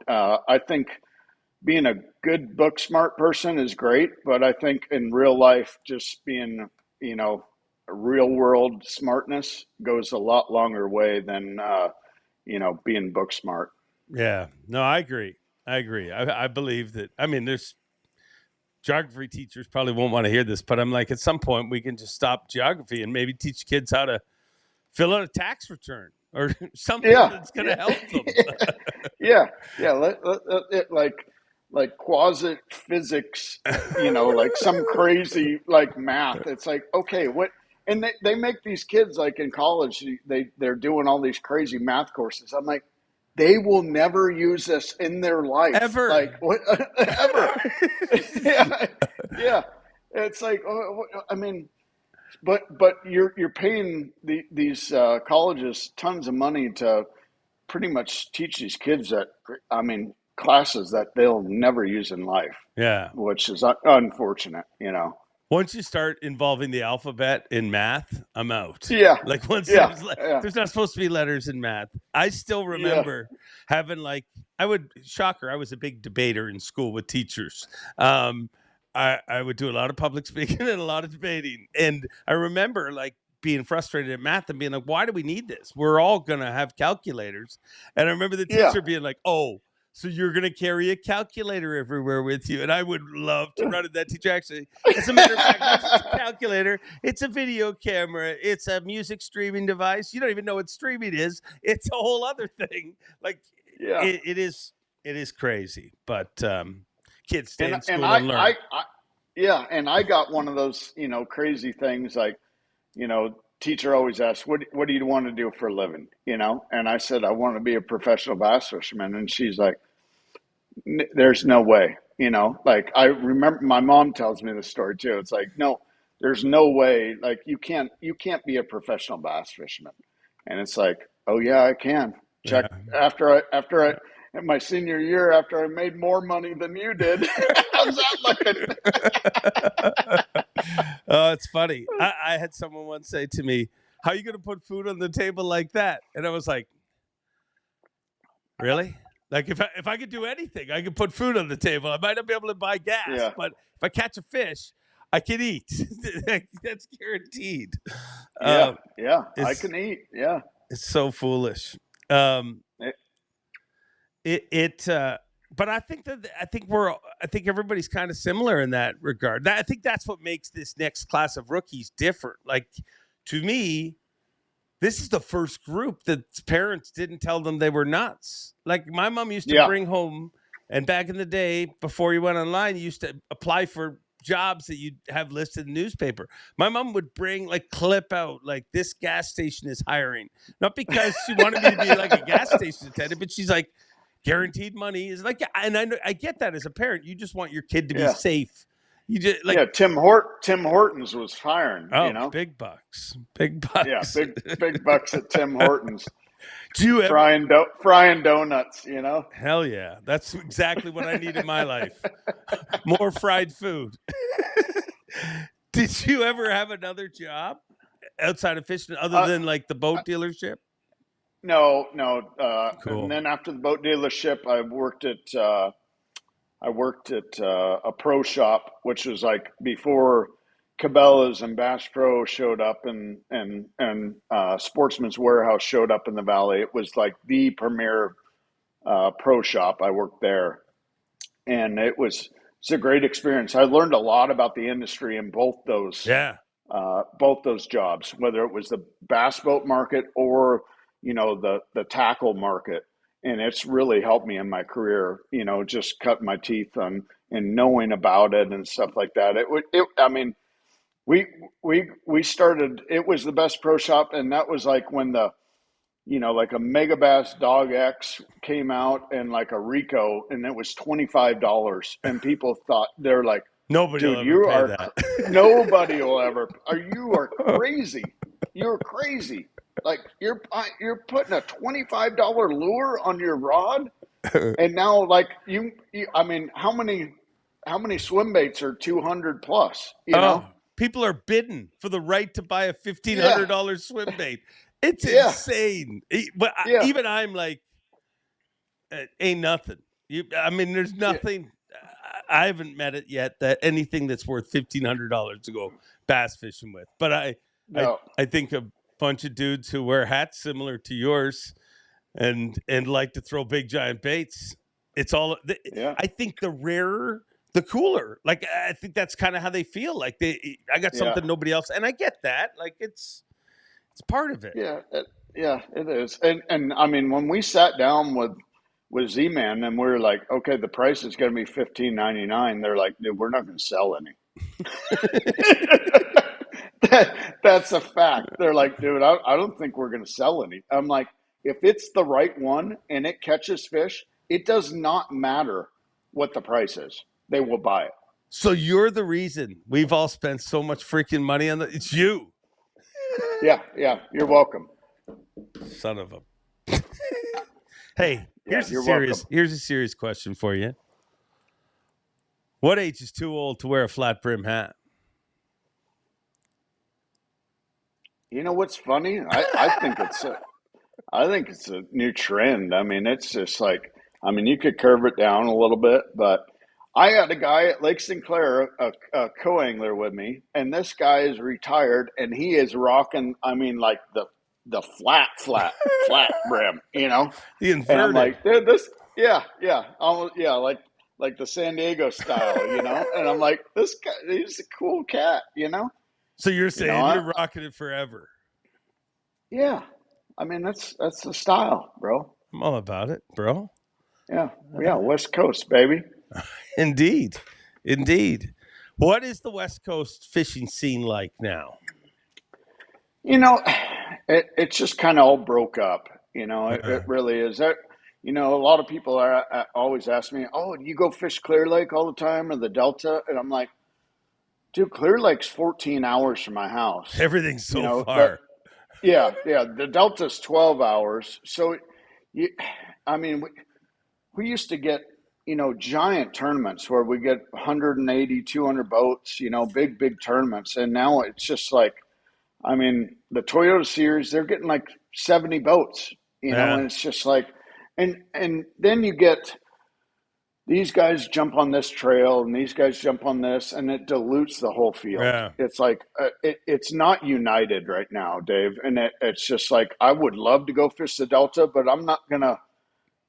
C: I think being a good book smart person is great, but I think in real life, just being, a real world smartness goes a lot longer way than, being book smart.
A: Yeah, no, I agree. I believe that. There's geography teachers probably won't want to hear this, but I'm like, at some point we can just stop geography and maybe teach kids how to fill out a tax return or something that's going to help them.
C: Like quasi physics, like some crazy like math. It's like, okay, what? And they make these kids, like in college, they're doing all these crazy math courses. I'm like, they will never use this in their life.
A: Ever.
C: Like, what? Ever. Yeah. It's like, but you're paying these colleges tons of money to pretty much teach these kids that, classes that they'll never use in life.
A: Yeah.
C: Which is unfortunate,
A: Once you start involving the alphabet in math, I'm out.
C: Yeah.
A: Like there's not supposed to be letters in math. I still remember having I was a big debater in school with teachers. I would do a lot of public speaking and a lot of debating. And I remember being frustrated at math and being like, why do we need this? We're all going to have calculators. And I remember the teacher being like, oh, So you're going to carry a calculator everywhere with you. And I would love to run it. That teacher actually, as a matter of fact, not just a calculator. It's a video camera. It's a music streaming device. You don't even know what streaming is. It's a whole other thing. Like it is crazy. But kids stay in school and learn.
C: And I got one of those, crazy things like, teacher always asks, what do you want to do for a living? And I said, I want to be a professional bass fisherman. And she's like, there's no way, like I remember my mom tells me this story too. It's like, no, there's no way. Like you can't be a professional bass fisherman. And it's like, oh yeah, I can. Check. After I in my senior year, after I made more money than you did. How's that looking?
A: Oh, it's funny. I had someone once say to me, how are you going to put food on the table like that? And I was like, really? Like if I could do anything, I could put food on the table. I might not be able to buy gas, but if I catch a fish, I can eat. That's guaranteed.
C: I can eat. Yeah.
A: It's so foolish. But I think everybody's kind of similar in that regard. I think that's what makes this next class of rookies different. Like to me, this is the first group that parents didn't tell them they were nuts. Like my mom used to bring home, and back in the day, before you went online, you used to apply for jobs that you'd have listed in the newspaper. My mom would bring clip out, like this gas station is hiring. Not because she wanted me to be like a gas station attendant, but she's like, guaranteed money is like, and I get that as a parent, you just want your kid to be safe. You just
C: Tim Hortons was hiring.
A: Big bucks. Yeah,
C: big bucks at Tim Hortons.
A: Do you
C: frying donuts?
A: Hell yeah, that's exactly what I need in my life. More fried food. Did you ever have another job outside of fishing, other than like the boat dealership?
C: No.
A: Cool.
C: And then after the boat dealership, I worked at a pro shop, which was like before Cabela's and Bass Pro showed up, and Sportsman's Warehouse showed up in the valley. It was like the premier pro shop. I worked there, and it's a great experience. I learned a lot about the industry in both those jobs, whether it was the bass boat market or the tackle market. And it's really helped me in my career, just cutting my teeth on and knowing about it and stuff like that. We started, it was the best pro shop. And that was like when like a Mega Bass Dog X came out, and like a Rico, and it was $25. And people thought, they're like,
A: nobody
C: dude,
A: will ever pay that.
C: Nobody will ever, you are crazy. You're crazy. Like you're putting a $25 lure on your rod, and now like how many swim baits are 200 plus?
A: People are bidding for the right to buy a $1,500 swim bait. It's insane. But even I'm like, ain't nothing. There's nothing. I haven't met it yet that anything that's worth $1,500 to go bass fishing with. But I think a bunch of dudes who wear hats similar to yours and like to throw big giant baits. It's all I think the rarer the cooler. Like I think that's kind of how they feel. Like I got something nobody else, and I get that. Like it's part of it.
C: Yeah, it is. And I mean, when we sat down with Z-Man and we were like, okay, the price is going to be $15.99. They're like, dude, we're not going to sell any. That's a fact. They're like, dude, I don't think we're going to sell any. I'm like, if it's the right one and it catches fish, it does not matter what the price is. They will buy it.
A: So you're the reason we've all spent so much freaking money on it's you.
C: Yeah. You're welcome.
A: Son of a. Hey, here's a serious question for you. What age is too old to wear a flat brim hat?
C: You know what's funny? I think it's a new trend. I mean, it's just like, you could curve it down a little bit, but I had a guy at Lake Sinclair, a co-angler with me, and this guy is retired, and he is rocking, the flat brim,
A: The inverted.
C: And I'm like, dude, yeah, almost, yeah, like the San Diego style, And I'm like, this guy, he's a cool cat,
A: So you're
C: You know,
A: saying you're rocking it forever.
C: yeah. I mean, that's the style, bro.
A: I'm all about it, bro.
C: Yeah, yeah, West Coast, baby.
A: Indeed. Indeed. What is the West Coast fishing scene like now?
C: You know, it's just kind of all broke up. It
A: Uh,
C: really is. A lot of people always ask me, "Oh, do you go fish Clear Lake all the time or the Delta?" And I'm like, "Dude, Clear Lake's 14 hours from my house.
A: Everything's so
C: That
A: far.
C: yeah. The Delta's 12 hours. So, you, I mean, we used to get giant tournaments where we get 180, 200 boats. Big tournaments, and now it's just like. I mean, the Toyota Series, they're getting like 70 boats,
A: Yeah.
C: and it's just like, and then you get these guys jump on this trail and these guys jump on this, and it dilutes the whole field.
A: Yeah.
C: It's like, it's not united right now, Dave. And it's just like, I would love to go fish the Delta, but I'm not going to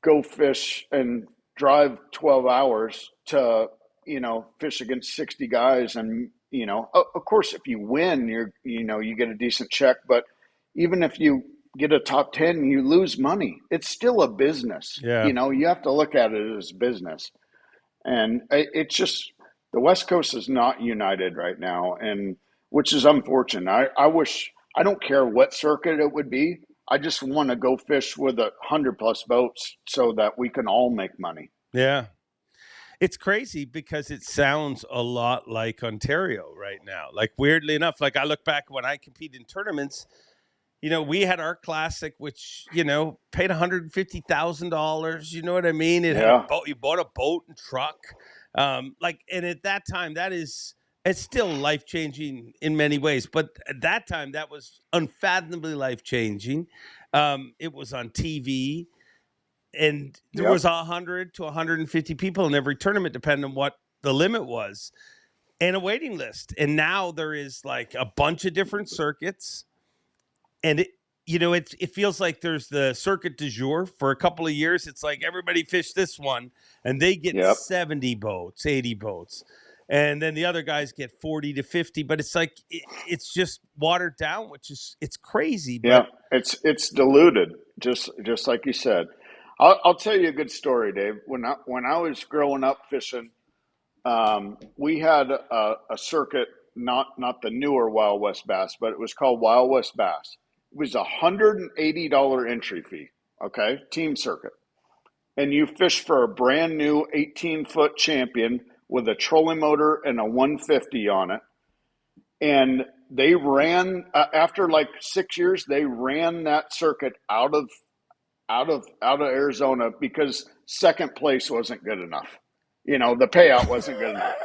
C: go fish and drive 12 hours to, fish against 60 guys. And, of course, if you win, you get a decent check. But even if you get a top 10, you lose money. It's still a business.
A: Yeah.
C: You have to look at it as business. And it's just, the West Coast is not united right now, and which is unfortunate. I wish, I don't care what circuit it would be. I just want to go fish with 100+ boats so that we can all make money.
A: Yeah. It's crazy because it sounds a lot like Ontario right now. Like, weirdly enough, like I look back when I compete in tournaments, we had our classic, which, paid $150,000. You know what I mean? It had a boat. You bought a boat and truck. And at that time, it's still life-changing in many ways. But at that time, that was unfathomably life-changing. It was on TV. And there was 100 to 150 people in every tournament, depending on what the limit was, and a waiting list. And now there is like a bunch of different circuits. And it feels like there's the circuit du jour for a couple of years. It's like everybody fish this one and they get 70 boats, 80 boats. And then the other guys get 40 to 50, but it's like, it's just watered down, it's crazy. But
C: it's diluted. Just like you said. I'll tell you a good story, Dave. When I was growing up fishing, we had a circuit, not the newer Wild West Bass, but it was called Wild West Bass. It was $180 entry fee, okay, team circuit. And you fish for a brand new 18-foot champion with a trolling motor and a 150 on it. And they ran, after like 6 years, they ran that circuit out of Arizona because second place wasn't good enough. The payout wasn't good enough.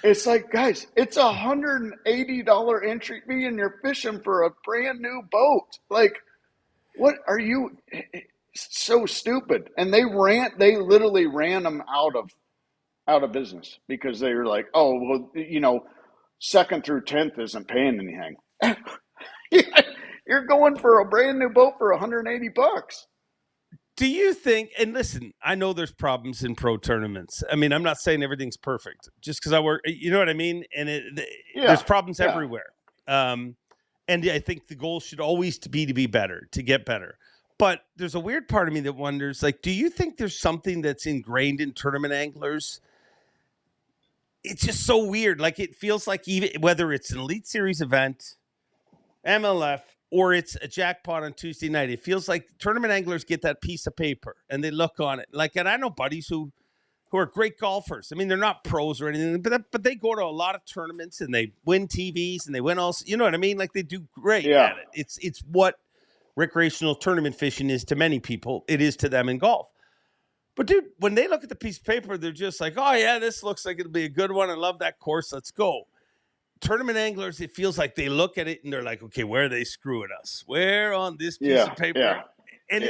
C: It's like, guys, it's $180 entry fee and you're fishing for a brand new boat. Like, what are you? It's so stupid. And they literally ran them out of business because they were like, oh, well, second through 10th isn't paying anything. You're going for a brand new boat for $180.
A: do you think, and listen, I know there's problems in pro tournaments. I mean, I'm not saying everything's perfect just because I work, you know what I mean? And there's problems everywhere. And I think the goal should always be to be better, to get better. But there's a weird part of me that wonders, like, do you think there's something that's ingrained in tournament anglers? It's just so weird. Like, it feels like even whether it's an Elite Series event, MLF, or it's a jackpot on Tuesday night, it feels like tournament anglers get that piece of paper and they look on it. Like, and I know buddies who are great golfers. I mean, they're not pros or anything, but they go to a lot of tournaments and they win TVs and they win all, you know what I mean? Like, they do great at it. It's what recreational tournament fishing is to many people. It is to them in golf. But dude, when they look at the piece of paper, they're just like, oh yeah, this looks like it'll be a good one. I love that course. Let's go. Tournament anglers, it feels like they look at it and they're like, okay, where are they screwing us? Where on this piece of paper?
C: Yeah.
A: And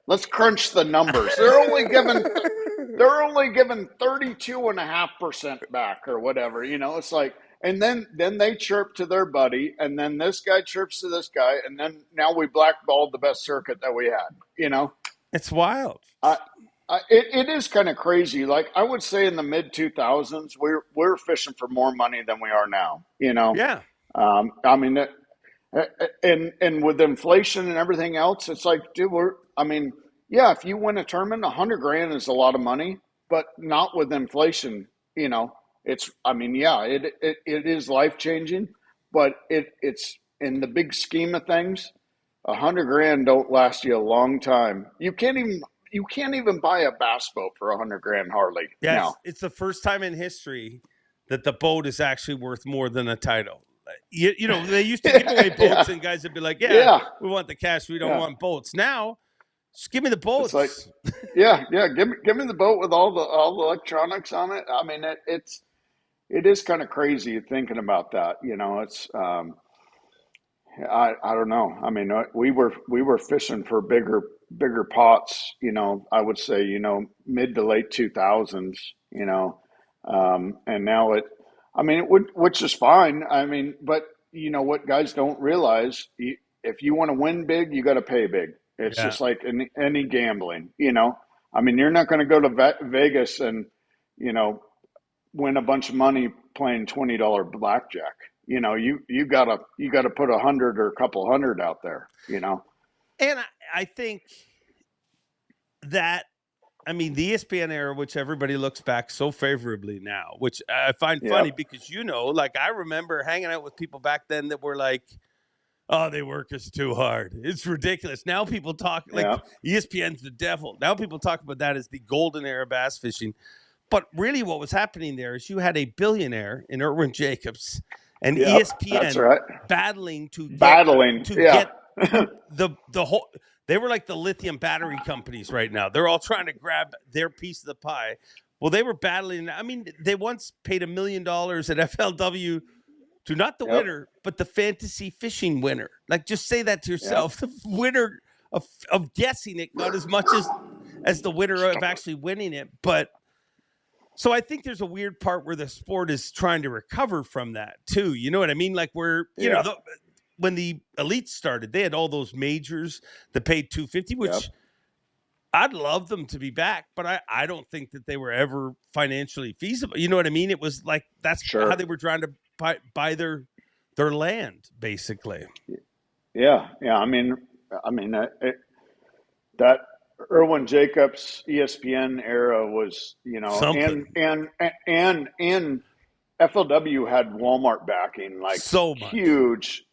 C: Let's crunch the numbers. They're only given 32.5% back or whatever. It's like, and then they chirp to their buddy, and then this guy chirps to this guy, and then now we blackballed the best circuit that we had.
A: It's wild.
C: I, it is kind of crazy. Like I would say in the mid 2000s, we're fishing for more money than we are now.
A: Yeah.
C: I mean, and with inflation and everything else, it's like, dude, I mean, yeah, if you win a tournament, 100 grand is a lot of money, but not with inflation. I mean, yeah, it is life changing, but it's in the big scheme of things, 100 grand don't last you a long time. You can't even buy a bass boat for 100 grand hardly
A: Yes,
C: now.
A: it's the first time in history that the boat is actually worth more than a title. They used to give away
C: Yeah,
A: boats, and guys would be like, "Yeah,
C: yeah,
A: we want the cash. We don't
C: yeah.
A: want boats." Now, just give me the
C: It's like,
A: boats.
C: yeah, yeah. Give me the boat with all the electronics on it. I mean, it is kind of crazy thinking about that. It's I don't know. I mean, we were fishing for bigger pots. I would say mid to late 2000s. And now I mean, which is fine. I mean, but what guys don't realize, if you want to win big, you got to pay big. It's
A: Yeah.
C: just like any gambling. I mean, you're not going to go to Vegas and you know win a bunch of money playing $20 blackjack. You gotta put 100 or a couple hundred out there.
A: And I think that, I mean, the ESPN era, which everybody looks back so favorably now, which I find funny
C: Yep.
A: because, like I remember hanging out with people back then that were like, "Oh, they work us too hard. It's ridiculous." Now people talk like
C: Yep.
A: ESPN's the devil. Now people talk about that as the golden era bass fishing. But really what was happening there is you had a billionaire in Irwin Jacobs and
C: Yep. That's
A: ESPN
C: right.
A: battling to get
C: Battling.
A: to
C: Yeah.
A: get the whole. They were like the lithium battery companies right now. They're all trying to grab their piece of the pie. Well, they were battling. I mean, they once paid $1 million at FLW to not the
C: Yep.
A: winner, but the fantasy fishing winner. Like, just say that to
C: Yep.
A: yourself. The winner of guessing it got as much as the winner of actually winning it. But so I think there's a weird part where the sport is trying to recover from that too. You know what I mean? Like
C: Yeah.
A: when the elites started, they had all those majors that paid $250, which
C: Yep.
A: I'd love them to be back, but I don't think that they were ever financially feasible. You know what I mean? It was like that's
C: Sure.
A: how they were trying to buy their land, basically.
C: Yeah. Yeah. I mean, that Irwin Jacobs ESPN era was,
A: Something
C: and FLW had Walmart backing, like
A: so much.
C: huge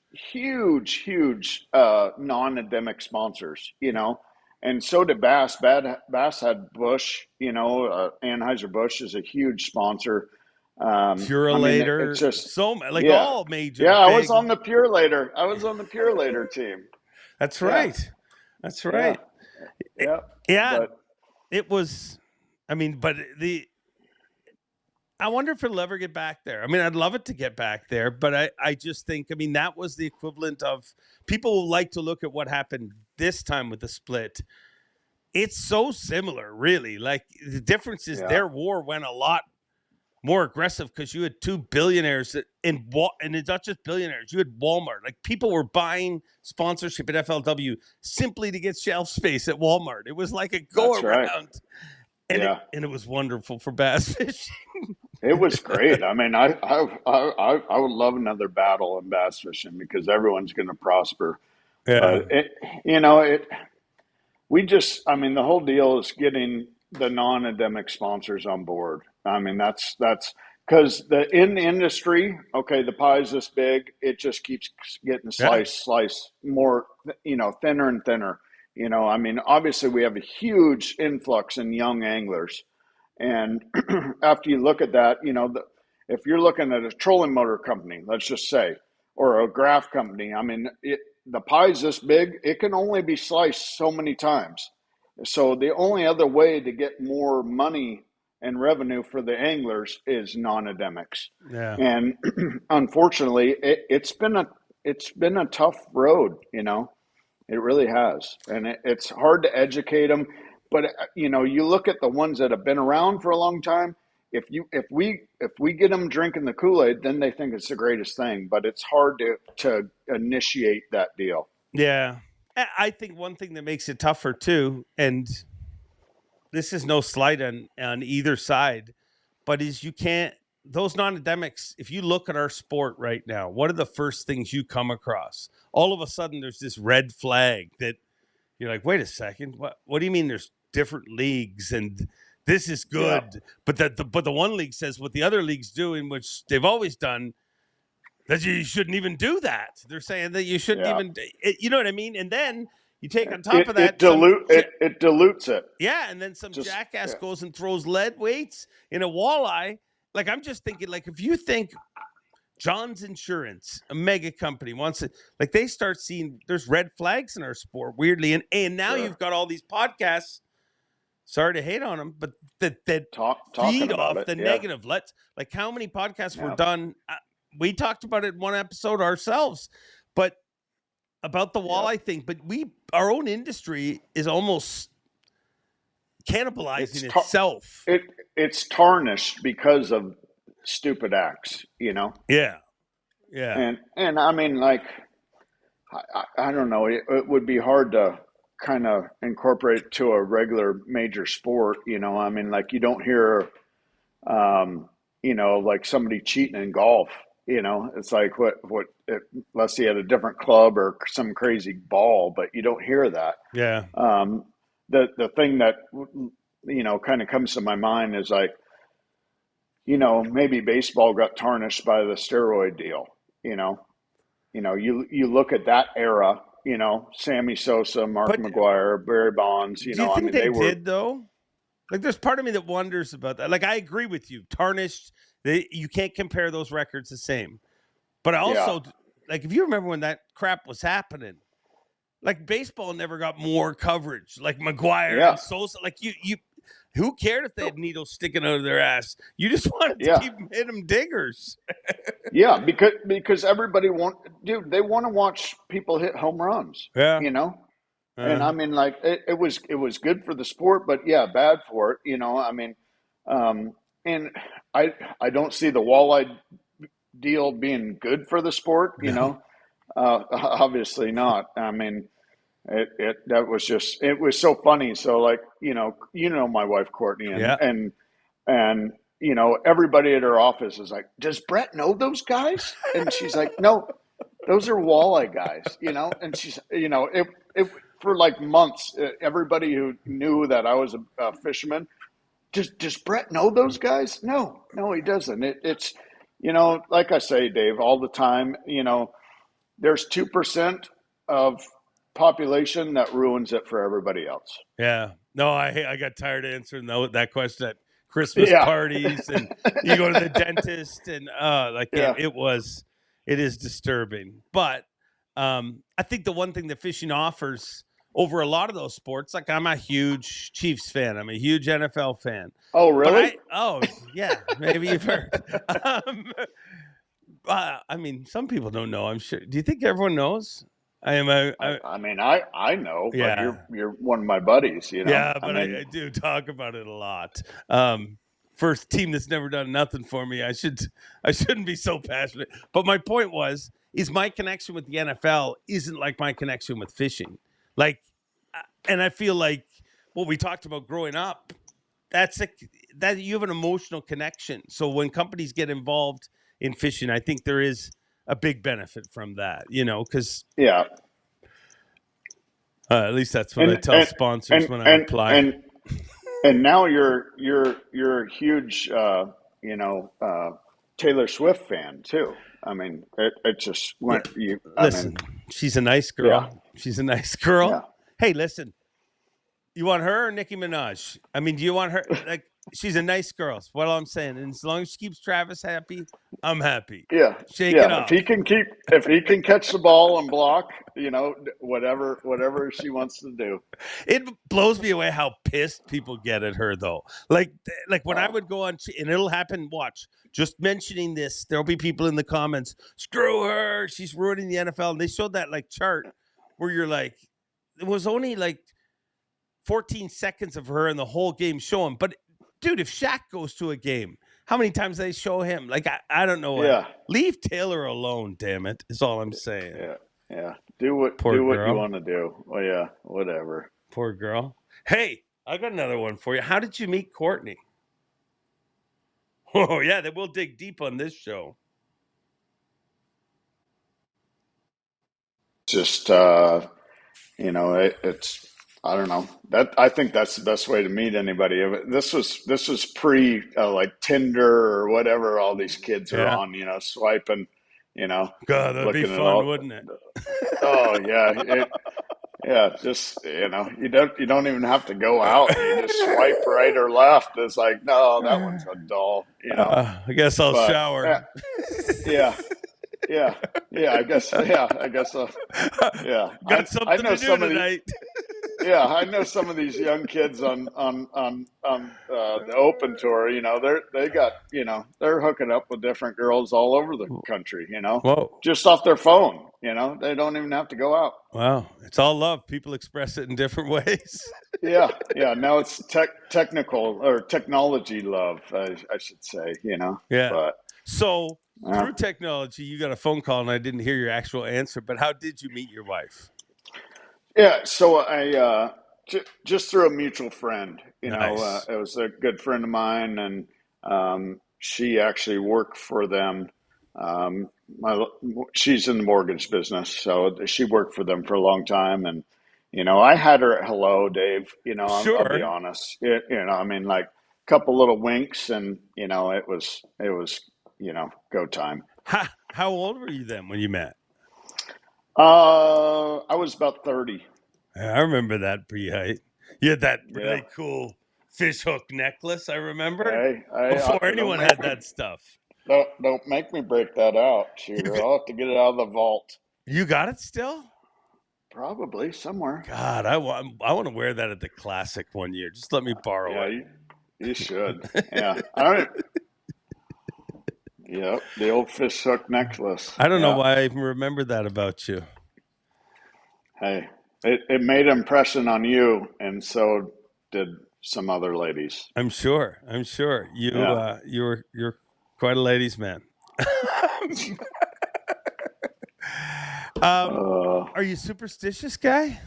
C: non-endemic sponsors, and so did Bass. Bass had Bush, Anheuser-Busch is a huge sponsor. I mean, it's
A: Purelator,
C: just,
A: like
C: yeah,
A: all major
C: yeah. I was
A: big.
C: on the Purelator. I was on the Purelator team.
A: That's
C: Yeah,
A: right. That's
C: yeah,
A: right.
C: yeah.
A: Yeah,
C: But
A: it was. I mean, but I wonder if it'll ever get back there. I mean, I'd love it to get back there, but I just think, I mean, that was the equivalent of people like to look at what happened this time with the split. It's so similar, really. Like the difference is
C: yeah,
A: their war went a lot more aggressive because you had two billionaires and it's not just billionaires. You had Walmart. Like people were buying sponsorship at FLW simply to get shelf space at Walmart. It was like a go
C: that's right.
A: around, and
C: Yeah.
A: it was wonderful for bass fishing.
C: It was great. I mean, I would love another battle in bass fishing because everyone's going to prosper.
A: Yeah.
C: But I mean, the whole deal is getting the non-endemic sponsors on board. I mean, that's because in the industry, okay, the pie's this big, it just keeps getting
A: Yeah.
C: sliced more, thinner and thinner. I mean, obviously we have a huge influx in young anglers. And after you look at that, if you're looking at a trolling motor company, let's just say, or a graph company, I mean, the pie's this big, it can only be sliced so many times. So the only other way to get more money and revenue for the anglers is non-endemics.
A: Yeah.
C: And unfortunately, it's been a tough road, It really has, and it's hard to educate them. But you look at the ones that have been around for a long time. If we get them drinking the Kool-Aid, then they think it's the greatest thing. But it's hard to initiate that deal.
A: Yeah. I think one thing that makes it tougher too, and this is no slight on either side, but is you can't, those non-endemics, if you look at our sport right now, what are the first things you come across? All of a sudden there's this red flag that you're like, wait a second, what do you mean there's different leagues and this is good, but the one league says what the other leagues do, in which they've always done, that you shouldn't even do that. They're saying that you shouldn't even, you know what I mean? And then you take on top of that,
C: it dilutes it.
A: Yeah, and then some jackass goes and throws lead weights in a walleye. Like, I'm just thinking, like, if you think John's Insurance, a mega company, wants to, like, they start seeing there's red flags in our sport, weirdly, and now you've got all these podcasts. Sorry to hate on them, but that feed off the negative. Like, how many podcasts were done? We talked about it in one episode ourselves, but about the walleye thing. But our own industry is almost cannibalizing itself.
C: It's tarnished because of stupid acts, you know?
A: Yeah.
C: And I mean, like, I don't know. It would be hard to kind of incorporate to a regular major sport, you know? I mean, like, you don't hear, you know, like somebody cheating in golf. You know, it's like unless he had a different club or some crazy ball, but you don't hear that.
A: Yeah.
C: The thing that, you know, kind of comes to my mind is like, you know, maybe baseball got tarnished by the steroid deal. You know, you look at that era. You know, Sammy Sosa, Mark McGwire, Barry Bonds. You know,
A: I mean, they did though. Like, there's part of me that wonders about that. Like, I agree with you. Tarnished. You can't compare those records the same. But I also, like, if you remember when that crap was happening, like, baseball never got more coverage. Like, McGwire and Sosa, like, you, who cared if they had needles sticking out of their ass? You just wanted to keep hitting them diggers.
C: because everybody they want to watch people hit home runs. Yeah, you know. And I mean, like, it was good for the sport, but bad for it. You know, I mean, and I don't see the walleye deal being good for the sport. You know, obviously not. I mean, it was so funny. So, like, you know my wife Courtney, and you know, everybody at her office is like, does Brett know those guys? And she's like, no, those are walleye guys. You know, and she's, you know, it for like months, everybody who knew that I was a fisherman, does Brett know those guys? No, he doesn't. It's, you know, like I say, Dave, all the time, you know, there's 2% of population that ruins it for everybody else.
A: Yeah. No, I got tired of answering that question at Christmas parties, and you go to the dentist, and it is disturbing. But I think the one thing that fishing offers over a lot of those sports, like, I'm a huge Chiefs fan. I'm a huge NFL fan.
C: Oh, really?
A: Yeah. Maybe you've heard. I mean, some people don't know, I'm sure. Do you think everyone knows? I mean,
C: I know, but you're one of my buddies, you know?
A: Yeah, but I do talk about it a lot. First team that's never done nothing for me. I shouldn't be so passionate. But my point is my connection with the NFL isn't like my connection with fishing. Like, and I feel like what we talked about growing up, that you have an emotional connection. So when companies get involved in fishing, I think there is a big benefit from that, you know, because at least that's what I tell sponsors when I apply.
C: And now you're a huge, you know, Taylor Swift fan too. I mean, it just went.
A: Listen, she's a nice girl. Yeah. She's a nice girl. Yeah. Hey, listen, you want her or Nicki Minaj? I mean, do you want her? Like, she's a nice girl. That's what I'm saying. And as long as she keeps Travis happy, I'm happy.
C: Yeah.
A: Shake it off.
C: If he can catch the ball and block, you know, whatever she wants to do.
A: It blows me away how pissed people get at her, though. Like when I would go on, and it'll happen. Watch, just mentioning this, there'll be people in the comments, screw her, she's ruining the NFL. And they showed that like chart where you're like, it was only like 14 seconds of her in the whole game showing. But dude, if Shaq goes to a game, how many times they show him? Like, I don't know.
C: Yeah.
A: Leave Taylor alone, damn it, is all I'm saying.
C: Yeah.
A: Poor
C: do what you
A: girl.
C: want to do. Well, yeah, whatever.
A: Poor girl. Hey, I got another one for you. How did you meet Courtney? Oh, yeah, then we'll dig deep on this show.
C: Just it's I don't know. That I think that's the best way to meet anybody. This was pre like Tinder or whatever all these kids are
A: Yeah.
C: on, swiping,
A: God, that'd be
C: looking at
A: fun,
C: all.
A: wouldn't it?
C: Oh yeah, yeah, just you don't even have to go out. You just swipe right or left. It's like, no, that one's a dull,
A: I guess I'll
C: But
A: shower.
C: yeah, yeah, yeah. I guess so. Yeah,
A: Got
C: I
A: something
C: know
A: to do
C: some of the
A: tonight.
C: yeah, I know some of these young kids on the open tour. They got they're hooking up with different girls all over the country.
A: Whoa.
C: Just off their phone. They don't even have to go out.
A: Wow. It's all love. People express it in different ways.
C: Yeah, yeah. Now it's technical or technology love, I should say.
A: Yeah.
C: But
A: So
C: uh,
A: through technology, you got a phone call and I didn't hear your actual answer, but how did you meet your wife?
C: yeah. So I just through a mutual friend.
A: Nice.
C: It was a good friend of mine, and she actually worked for them. Um, she's in the mortgage business, so she worked for them for a long time, and I had her at hello, Dave. I'll be
A: Sure.
C: honest. I mean, like a couple little winks, and it was go time.
A: How old were you then when you met?
C: I was about 30.
A: I remember that pre-height. You had that
C: Yeah.
A: really cool fish hook necklace, I remember.
C: Hey,
A: Before
C: don't
A: anyone
C: make
A: had
C: me
A: that stuff.
C: don't make me break that out,
A: You
C: shooter. I'll have to get it out of the vault.
A: got it still?
C: Probably somewhere.
A: God, I want to wear that at the Classic one year. Just let me borrow
C: Yeah,
A: it.
C: you should. Yeah. I don't. Yep, the old fish hook necklace.
A: I don't know
C: Yeah.
A: why I even remember that about you.
C: Hey, it made an impression on you, and so did some other ladies.
A: I'm sure.
C: Yeah.
A: You're quite a ladies' man.
C: Uh,
A: Are you a superstitious guy?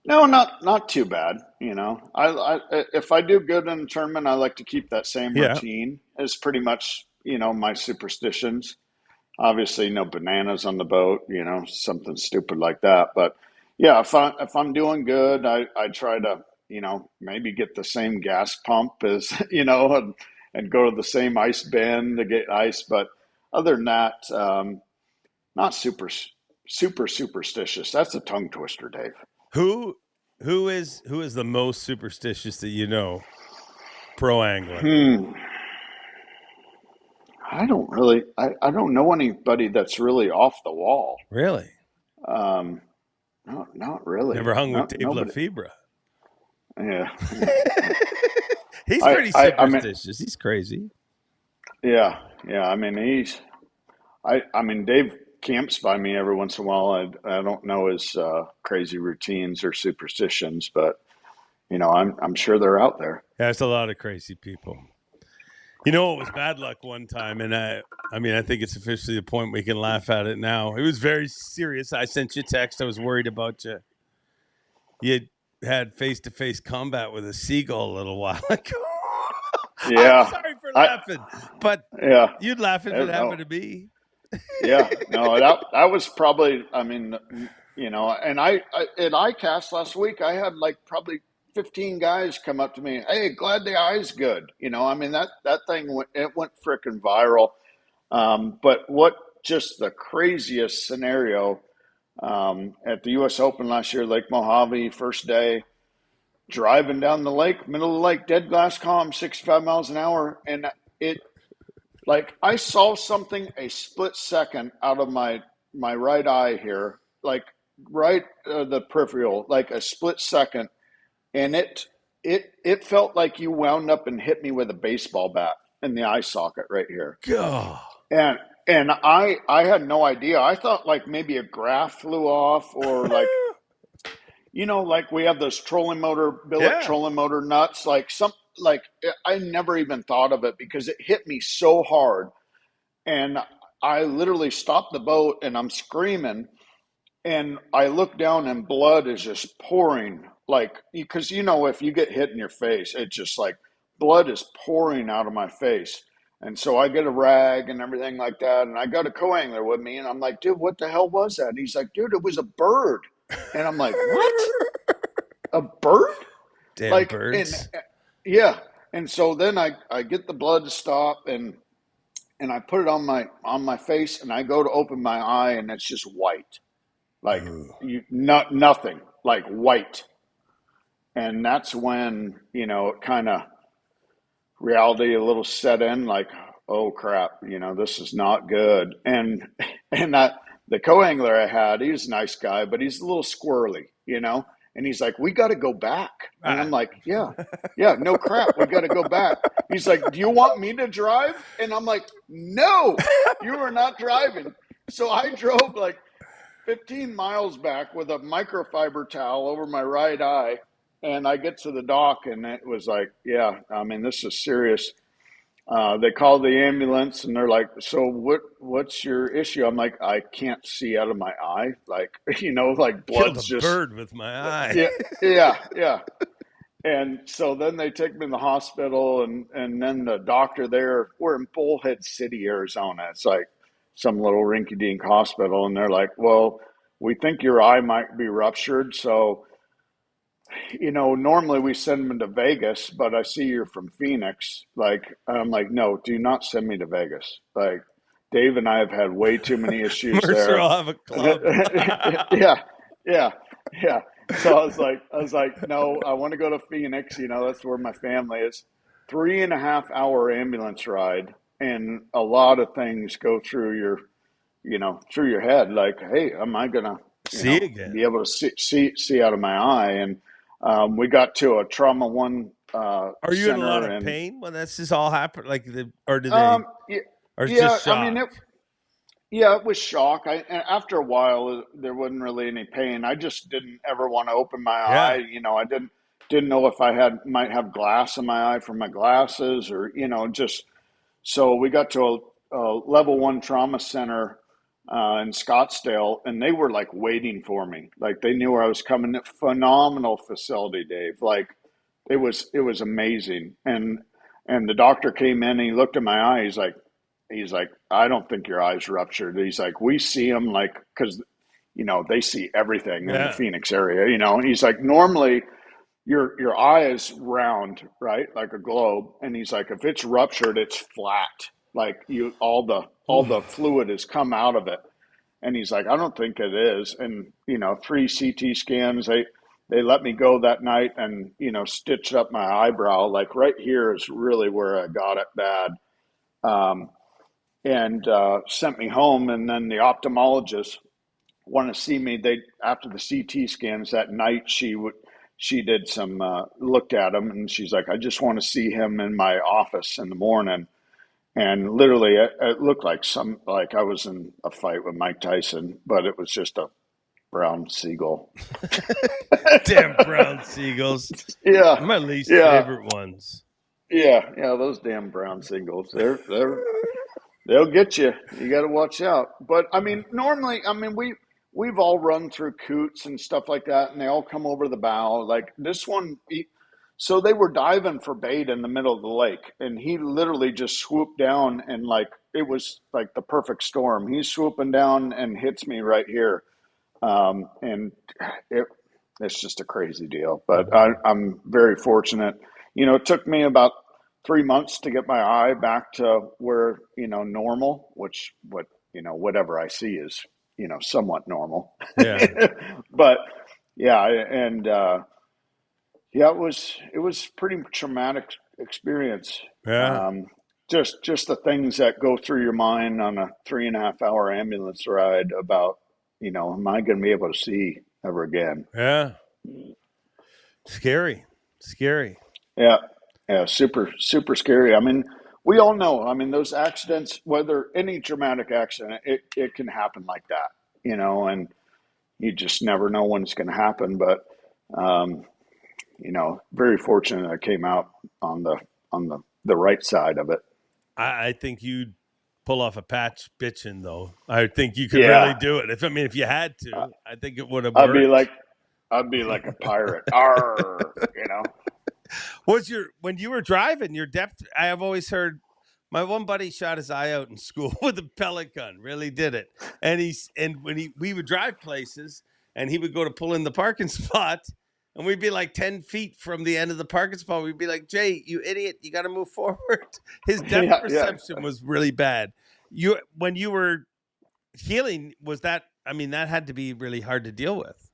C: no, not too bad. If I do good in a tournament, I like to keep that same
A: Yeah.
C: routine. It's pretty much my superstitions. Obviously, no bananas on the boat, something stupid like that. But yeah, if I'm doing good, I try to maybe get the same gas pump as and go to the same ice bin to get ice. But other than that, not super superstitious. That's a tongue twister, Dave.
A: Who who is the most superstitious that you know? Pro angling.
C: Hmm. I don't know anybody that's really off the wall.
A: Really?
C: Um, no, not really.
A: Never hung with
C: Not
A: Dave
C: nobody.
A: Lefebvre.
C: Yeah.
A: He's
C: I,
A: pretty
C: I mean,
A: superstitious. He's crazy.
C: yeah, yeah. I mean, I mean, Dave camps by me every once in a while. I don't know his crazy routines or superstitions, but I'm sure they're out there.
A: Yeah, there's a lot of crazy people. You know, it was bad luck one time, and I mean, I think it's officially the point we can laugh at it now. It was very serious. I sent you a text. I was worried about you. You had face-to-face combat with a seagull a little while ago. I'm
C: Yeah,
A: sorry for
C: I
A: laughing, but
C: yeah.
A: you'd laugh if it
C: No,
A: happened to me.
C: yeah, no. That was probably. I mean, and I at ICAST last week, I had like probably 15 guys come up to me. Hey, glad the eye's good. I mean that thing went frickin' viral. But what just the craziest scenario at the U.S. Open last year, Lake Mojave, first day, driving down the lake, middle of the lake, dead glass calm, 65 miles an hour, and it like I saw something a split second out of my right eye here, like right the peripheral, like a split second, and it felt like you wound up and hit me with a baseball bat in the eye socket right here.
A: God.
C: And I had no idea. I thought like maybe a graph flew off or like like we have those trolling motor billet
A: Yeah.
C: trolling motor nuts, like I never even thought of it because it hit me so hard, and I literally stopped the boat and I'm screaming, and I look down and blood is just pouring, like, because if you get hit in your face, it's just like blood is pouring out of my face. And so I get a rag and everything like that, and I got a co-angler with me, and I'm like, dude, what the hell was that? And he's like, dude, it was a bird. And I'm like, what? A bird?
A: Damn
C: Like, and
A: birds.
C: yeah. And so then I get the blood to stop, and I put it on my face, and I go to open my eye, and it's just white. Like, not nothing, like white. And that's when, it kind of reality a little set in, like, oh crap, this is not good. And that the co-angler I had, he was a nice guy, but he's a little squirrely, and he's like, we got to go back. And I'm like, yeah, no crap, we got to go back. He's like, do you want me to drive? And I'm like, no, you are not driving. So I drove like 15 miles back with a microfiber towel over my right eye. And I get to the dock, and it was like, yeah, I mean, this is serious. They called the ambulance, and they're like, so what's your issue? I'm like, I can't see out of my eye. Like, like
A: Killed a
C: blood's just,
A: bird with my eye.
C: yeah, yeah. And so then they take me to the hospital, and then the doctor there, we're in Bullhead City, Arizona. It's like some little rinky-dink hospital. And they're like, well, we think your eye might be ruptured. So, normally we send them to Vegas, but I see you're from Phoenix. Like, I'm like, no, do not send me to Vegas. Like, Dave and I have had way too many issues
A: Mercer
C: there.
A: will have a club.
C: Yeah. So I was like, no, I want to go to Phoenix. That's where my family is. 3.5 hour ambulance ride, and a lot of things go through through your head. Like, hey, am I gonna,
A: See again.
C: be able to see out of my eye? And we got to a trauma one
A: Are you in a lot
C: center,
A: of
C: and
A: pain when this is all happened? Like, or do they,
C: um, yeah,
A: or it's
C: yeah.
A: just
C: I mean,
A: shock?
C: it was shock. And after a while, there wasn't really any pain. I just didn't ever want to open my eye.
A: Yeah.
C: I didn't know if I might have glass in my eye from my glasses, or just. So we got to a level one trauma center in Scottsdale, and they were like waiting for me. Like, they knew where I was coming. Phenomenal facility, Dave. Like, it was amazing. And the doctor came in, and he looked at my eye. He's like, I don't think your eye's ruptured. He's like, we see them, like, because they see everything in the
A: Yeah.
C: Phoenix area. And he's like, normally your eye is round, right, like a globe. And he's like, if it's ruptured, it's flat. Like, all the fluid has come out of it. And he's like, I don't think it is. And 3 CT scans. They let me go that night, and stitched up my eyebrow. Like, right here is really where I got it bad. And sent me home. And then the ophthalmologist want to see me. They, after the CT scans that night, she did some looked at him, and she's like, I just want to see him in my office in the morning. And literally, it looked like I was in a fight with Mike Tyson, but it was just a brown seagull.
A: Damn brown seagulls.
C: Yeah,
A: My least
C: yeah,
A: favorite ones.
C: yeah. Those damn brown seagulls. They'll get you. You got to watch out. But I mean, normally, I mean, we've all run through coots and stuff like that, and they all come over the bow. Like this one, so they were diving for bait in the middle of the lake, and he literally just swooped down, and like it was like the perfect storm. He's swooping down and hits me right here, and it's just a crazy deal. But I'm very fortunate. It took me about 3 months to get my eye back to where normal, which whatever I see is somewhat normal.
A: Yeah.
C: But yeah, and yeah, it was pretty traumatic experience.
A: Yeah.
C: Um, just the things that go through your mind on a 3.5 hour ambulance ride about am I going to be able to see ever again?
A: Yeah. Scary. Scary.
C: Yeah, yeah, super, super scary. I mean, we all know. I mean, those accidents, whether any dramatic accident, it can happen like that, and you just never know when it's going to happen. But um, very fortunate I came out on the right side of it.
A: I think you pull off a patch bitching, though. I think you could really
C: Yeah,
A: do it. If you had to, I think it would have
C: I'd be
A: worked.
C: like, I'd be like a pirate. Arr,
A: When you were driving your depth? I have always heard my one buddy shot his eye out in school with a pellet gun. Really did it. And when we would drive places and he would go to pull in the parking spot and we'd be like 10 feet from the end of the parking spot. We'd be like, Jay, you idiot, you got to move forward. His depth
C: Yeah.
A: perception was really bad. When you were healing, that had to be really hard to deal with.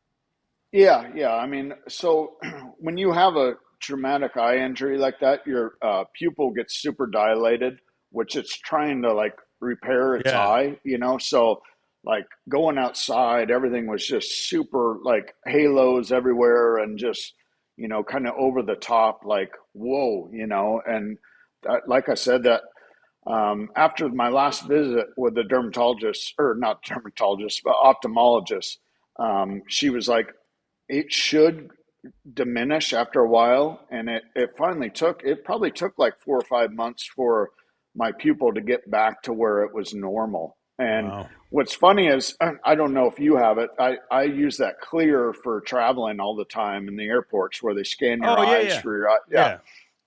C: Yeah. I mean, so when you have a traumatic eye injury like that, your pupil gets super dilated, which it's trying to like repair its
A: Yeah.
C: eye, So like going outside, everything was just super like halos everywhere and just, kind of over the top, like, whoa, and like I said, that after my last visit with the dermatologist, or not dermatologist, but ophthalmologist, she was like, it should diminish after a while. And it probably took like 4 or 5 months for my pupil to get back to where it was normal. And
A: Wow.
C: what's funny is, I don't know if you have it. I use that clear for traveling all the time in the airports where they scan your
A: Oh, yeah,
C: eyes
A: yeah.
C: for your eye. Yeah.
A: Yeah.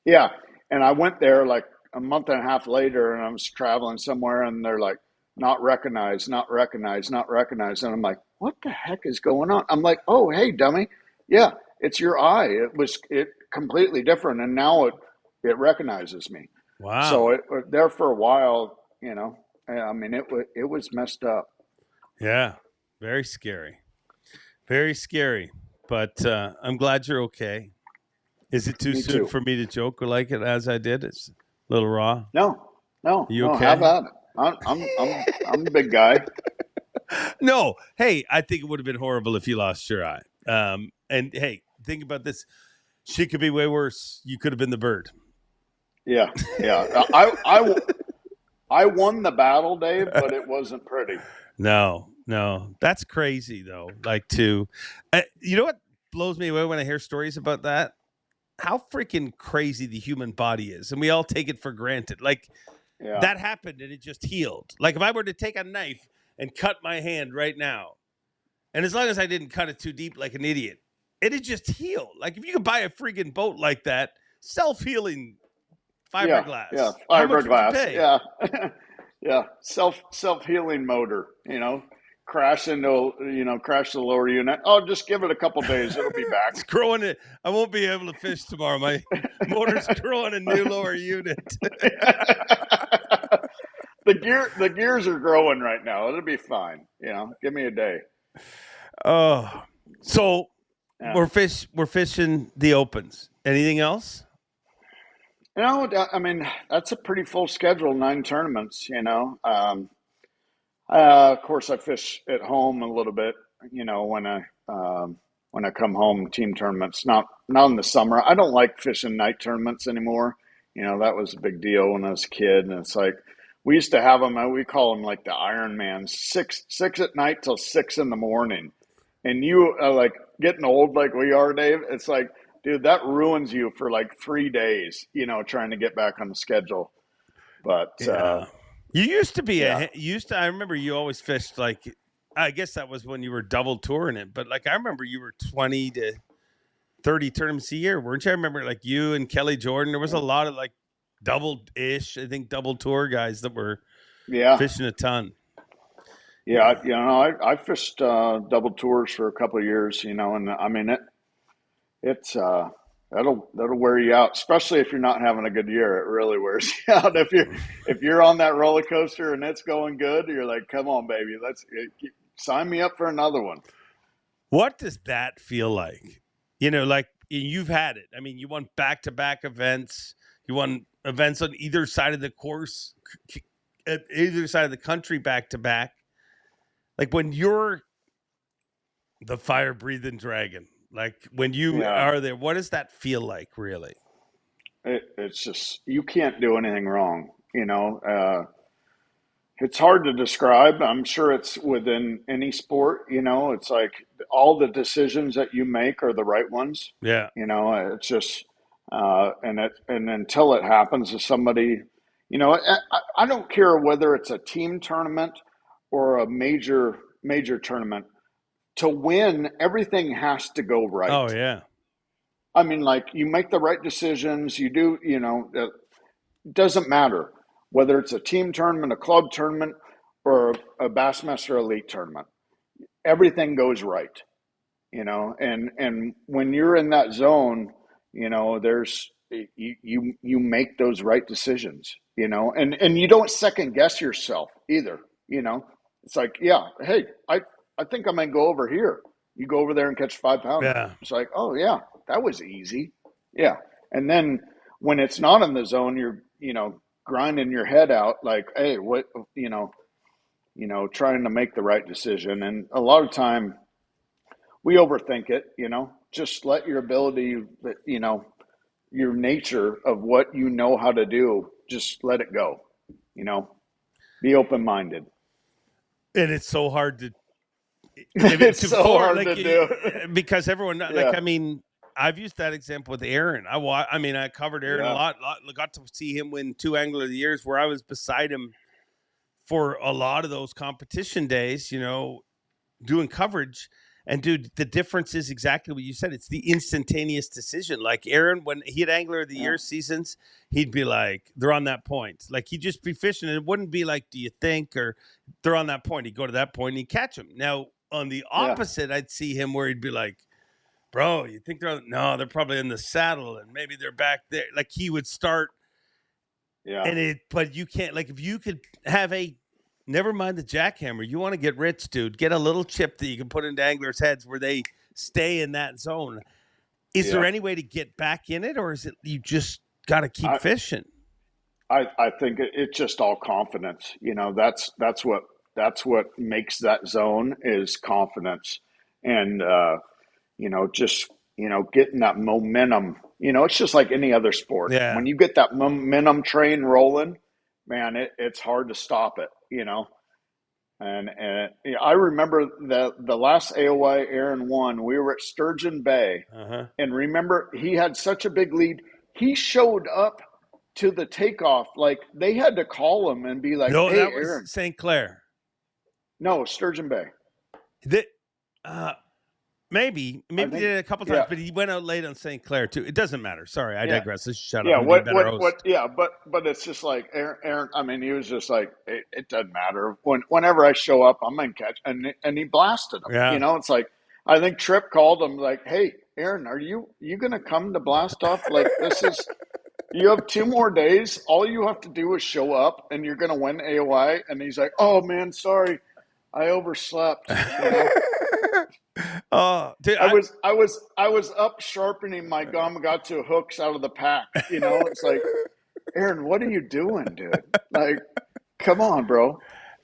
C: Yeah. And I went there like a month and a half later and I was traveling somewhere and they're like, not recognized, not recognized, not recognized. And I'm like, what the heck is going on? I'm like, oh, hey, dummy. Yeah, it's your eye. It completely different. And now it recognizes me.
A: Wow.
C: So it there for a while, I mean, it was messed up.
A: Yeah. Very scary. Very scary. But I'm glad you're okay. Is it too
C: Me
A: soon
C: too.
A: for me to joke like it as I did? It's a little raw.
C: No,
A: You
C: have
A: okay?
C: at it. I'm a big guy.
A: No. Hey, I think it would have been horrible if you lost your eye. And hey, think about this. She could be way worse. You could have been the bird.
C: Yeah. I won the battle, Dave, but it wasn't pretty.
A: No. That's crazy, though. You know what blows me away when I hear stories about that? How freaking crazy the human body is. And we all take it for granted. Like,
C: Yeah.
A: that happened and it just healed. Like, if I were to take a knife and cut my hand right now, and as long as I didn't cut it too deep like an idiot, it'd just heal. Like, if you could buy a freaking boat like that, self-healing fiberglass.
C: Yeah,
A: How much would you
C: fiberglass.
A: pay?
C: Yeah. Yeah, self-healing motor, crash the lower unit. Oh, just give it a couple days, it'll be back.
A: It's growing it. I won't be able to fish tomorrow. My motor's growing a new lower unit.
C: The gears are growing right now. It'll be fine. Give me a day.
A: Oh, so
C: Yeah.
A: we're fishing the opens. Anything else?
C: I mean, that's a pretty full schedule, 9 tournaments, Of course, I fish at home a little bit, when I come home, team tournaments, not in the summer. I don't like fishing night tournaments anymore. That was a big deal when I was a kid. And it's like, we used to have them, we call them like the Ironmans, six at night till 6 in the morning. And you are like getting old like we are, Dave. It's like, dude, that ruins you for like 3 days, trying to get back on the schedule. But
A: Yeah. You used to be
C: yeah.
A: I remember you always fished like, I guess that was when you were double touring it, but like I remember you were 20 to 30 tournaments a year, weren't you? I remember like you and Kelly Jordan. There was a lot of like double-ish, I think, double tour guys that were fishing a ton.
C: Yeah, I fished double tours for a couple of years, and I mean it's that'll wear you out, especially if you're not having a good year. It really wears you out if you're on that roller coaster and it's going good. You're like, come on, baby, let's sign me up for another one.
A: What does that feel like? Like you've had it. I mean, you won back-to-back events. You won events on either side of the course, either side of the country, back-to-back. Like when you're the fire-breathing dragon, like when you are there, what does that feel like, really?
C: It's just, you can't do anything wrong. It's hard to describe. I'm sure it's within any sport. It's like all the decisions that you make are the right ones.
A: Yeah.
C: It's just, and until it happens to somebody, You know, I don't care whether it's a team tournament or a major tournament. To win, everything has to go
A: Oh
C: right.
A: yeah.
C: I mean, like you make the right decisions. You do, it doesn't matter whether it's a team tournament, a club tournament, or a Bassmaster Elite tournament. Everything goes right, and when you're in that zone, there's you make those right decisions, and you don't second guess yourself either. It's like, yeah, hey, I think I might go over here. You go over there and catch 5 pounder.
A: Yeah.
C: It's like, oh yeah, that was easy. Yeah. And then when it's not in the zone, you're, grinding your head out like, hey, what, trying to make the right decision. And a lot of time we overthink it, just let your ability, your nature of what you know how to do, just let it go, be open-minded.
A: And it's so hard to
C: It's so hard to do.
A: because everyone, like,
C: Yeah.
A: I mean, I've used that example with Aaron. I covered Aaron a lot, got to see him win 2 Angler of the Years where I was beside him for a lot of those competition days, doing coverage. And dude, the difference is exactly what you said. It's the instantaneous decision. Like Aaron, when he had Angler of the Year seasons, he'd be like, they're on that point. Like he'd just be fishing. And it wouldn't be like, do you think, or they're on that point. He'd go to that point and he'd catch them. Now, on the opposite, I'd see him where he'd be like, bro, you think they're probably in the saddle and maybe they're back there. Like he would start. Yeah. But you can't, like, if you could have never mind the jackhammer. You want to get rich, dude. Get a little chip that you can put into anglers' heads where they stay in that zone. Is there any way to get back in it, or is it you just got to keep fishing?
C: I think it's just all confidence. That's what makes that zone is confidence, and just getting that momentum. It's just like any other sport.
A: Yeah.
C: When you get that momentum train rolling, man, it's hard to stop it. And I remember the last AOY Aaron won. We were at Sturgeon Bay, and remember he had such a big lead. He showed up to the takeoff like they had to call him and be like,
A: "No,
C: hey,
A: that was
C: Aaron."
A: St. Clair.
C: No, Sturgeon Bay.
A: Maybe he did it a couple times, but he went out late on St. Clair too. It doesn't matter. Sorry, I digress. Let's shut up.
C: But it's just like Aaron. I mean, he was just like, it doesn't matter. Whenever I show up, I'm gonna catch, and he blasted him.
A: Yeah.
C: It's like I think Tripp called him like, hey, Aaron, are you gonna come to blast off? Like this is. You have 2 more days. All you have to do is show up, and you're gonna win AOI. And he's like, oh man, sorry, I overslept.
A: Oh, dude,
C: I was up sharpening my Gamakatsu hooks out of the pack. It's like, Aaron, what are you doing, dude? Like, come on, bro.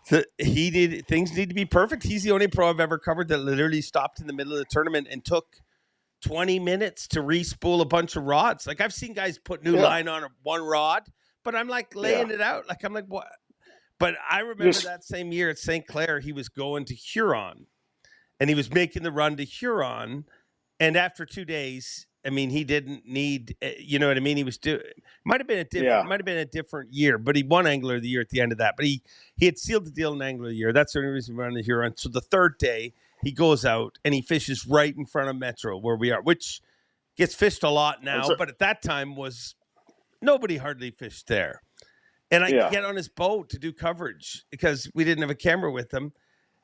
A: Things need to be perfect. He's the only pro I've ever covered that literally stopped in the middle of the tournament and took 20 minutes to re-spool a bunch of rods. Like I've seen guys put new line on one rod, but I'm like laying it out. Like I'm like, what? But I remember that same year at St. Clair, he was going to Huron. And he was making the run to Huron, and after 2 days, I mean, he didn't need, you know what I mean? He was might have been a different year, but he won Angler of the Year at the end of that. But he had sealed the deal in Angler of the Year. That's the only reason we ran to Huron. So the 3rd day, he goes out and he fishes right in front of Metro where we are, which gets fished a lot now, but at that time nobody hardly fished there. And I get on his boat to do coverage because we didn't have a camera with him.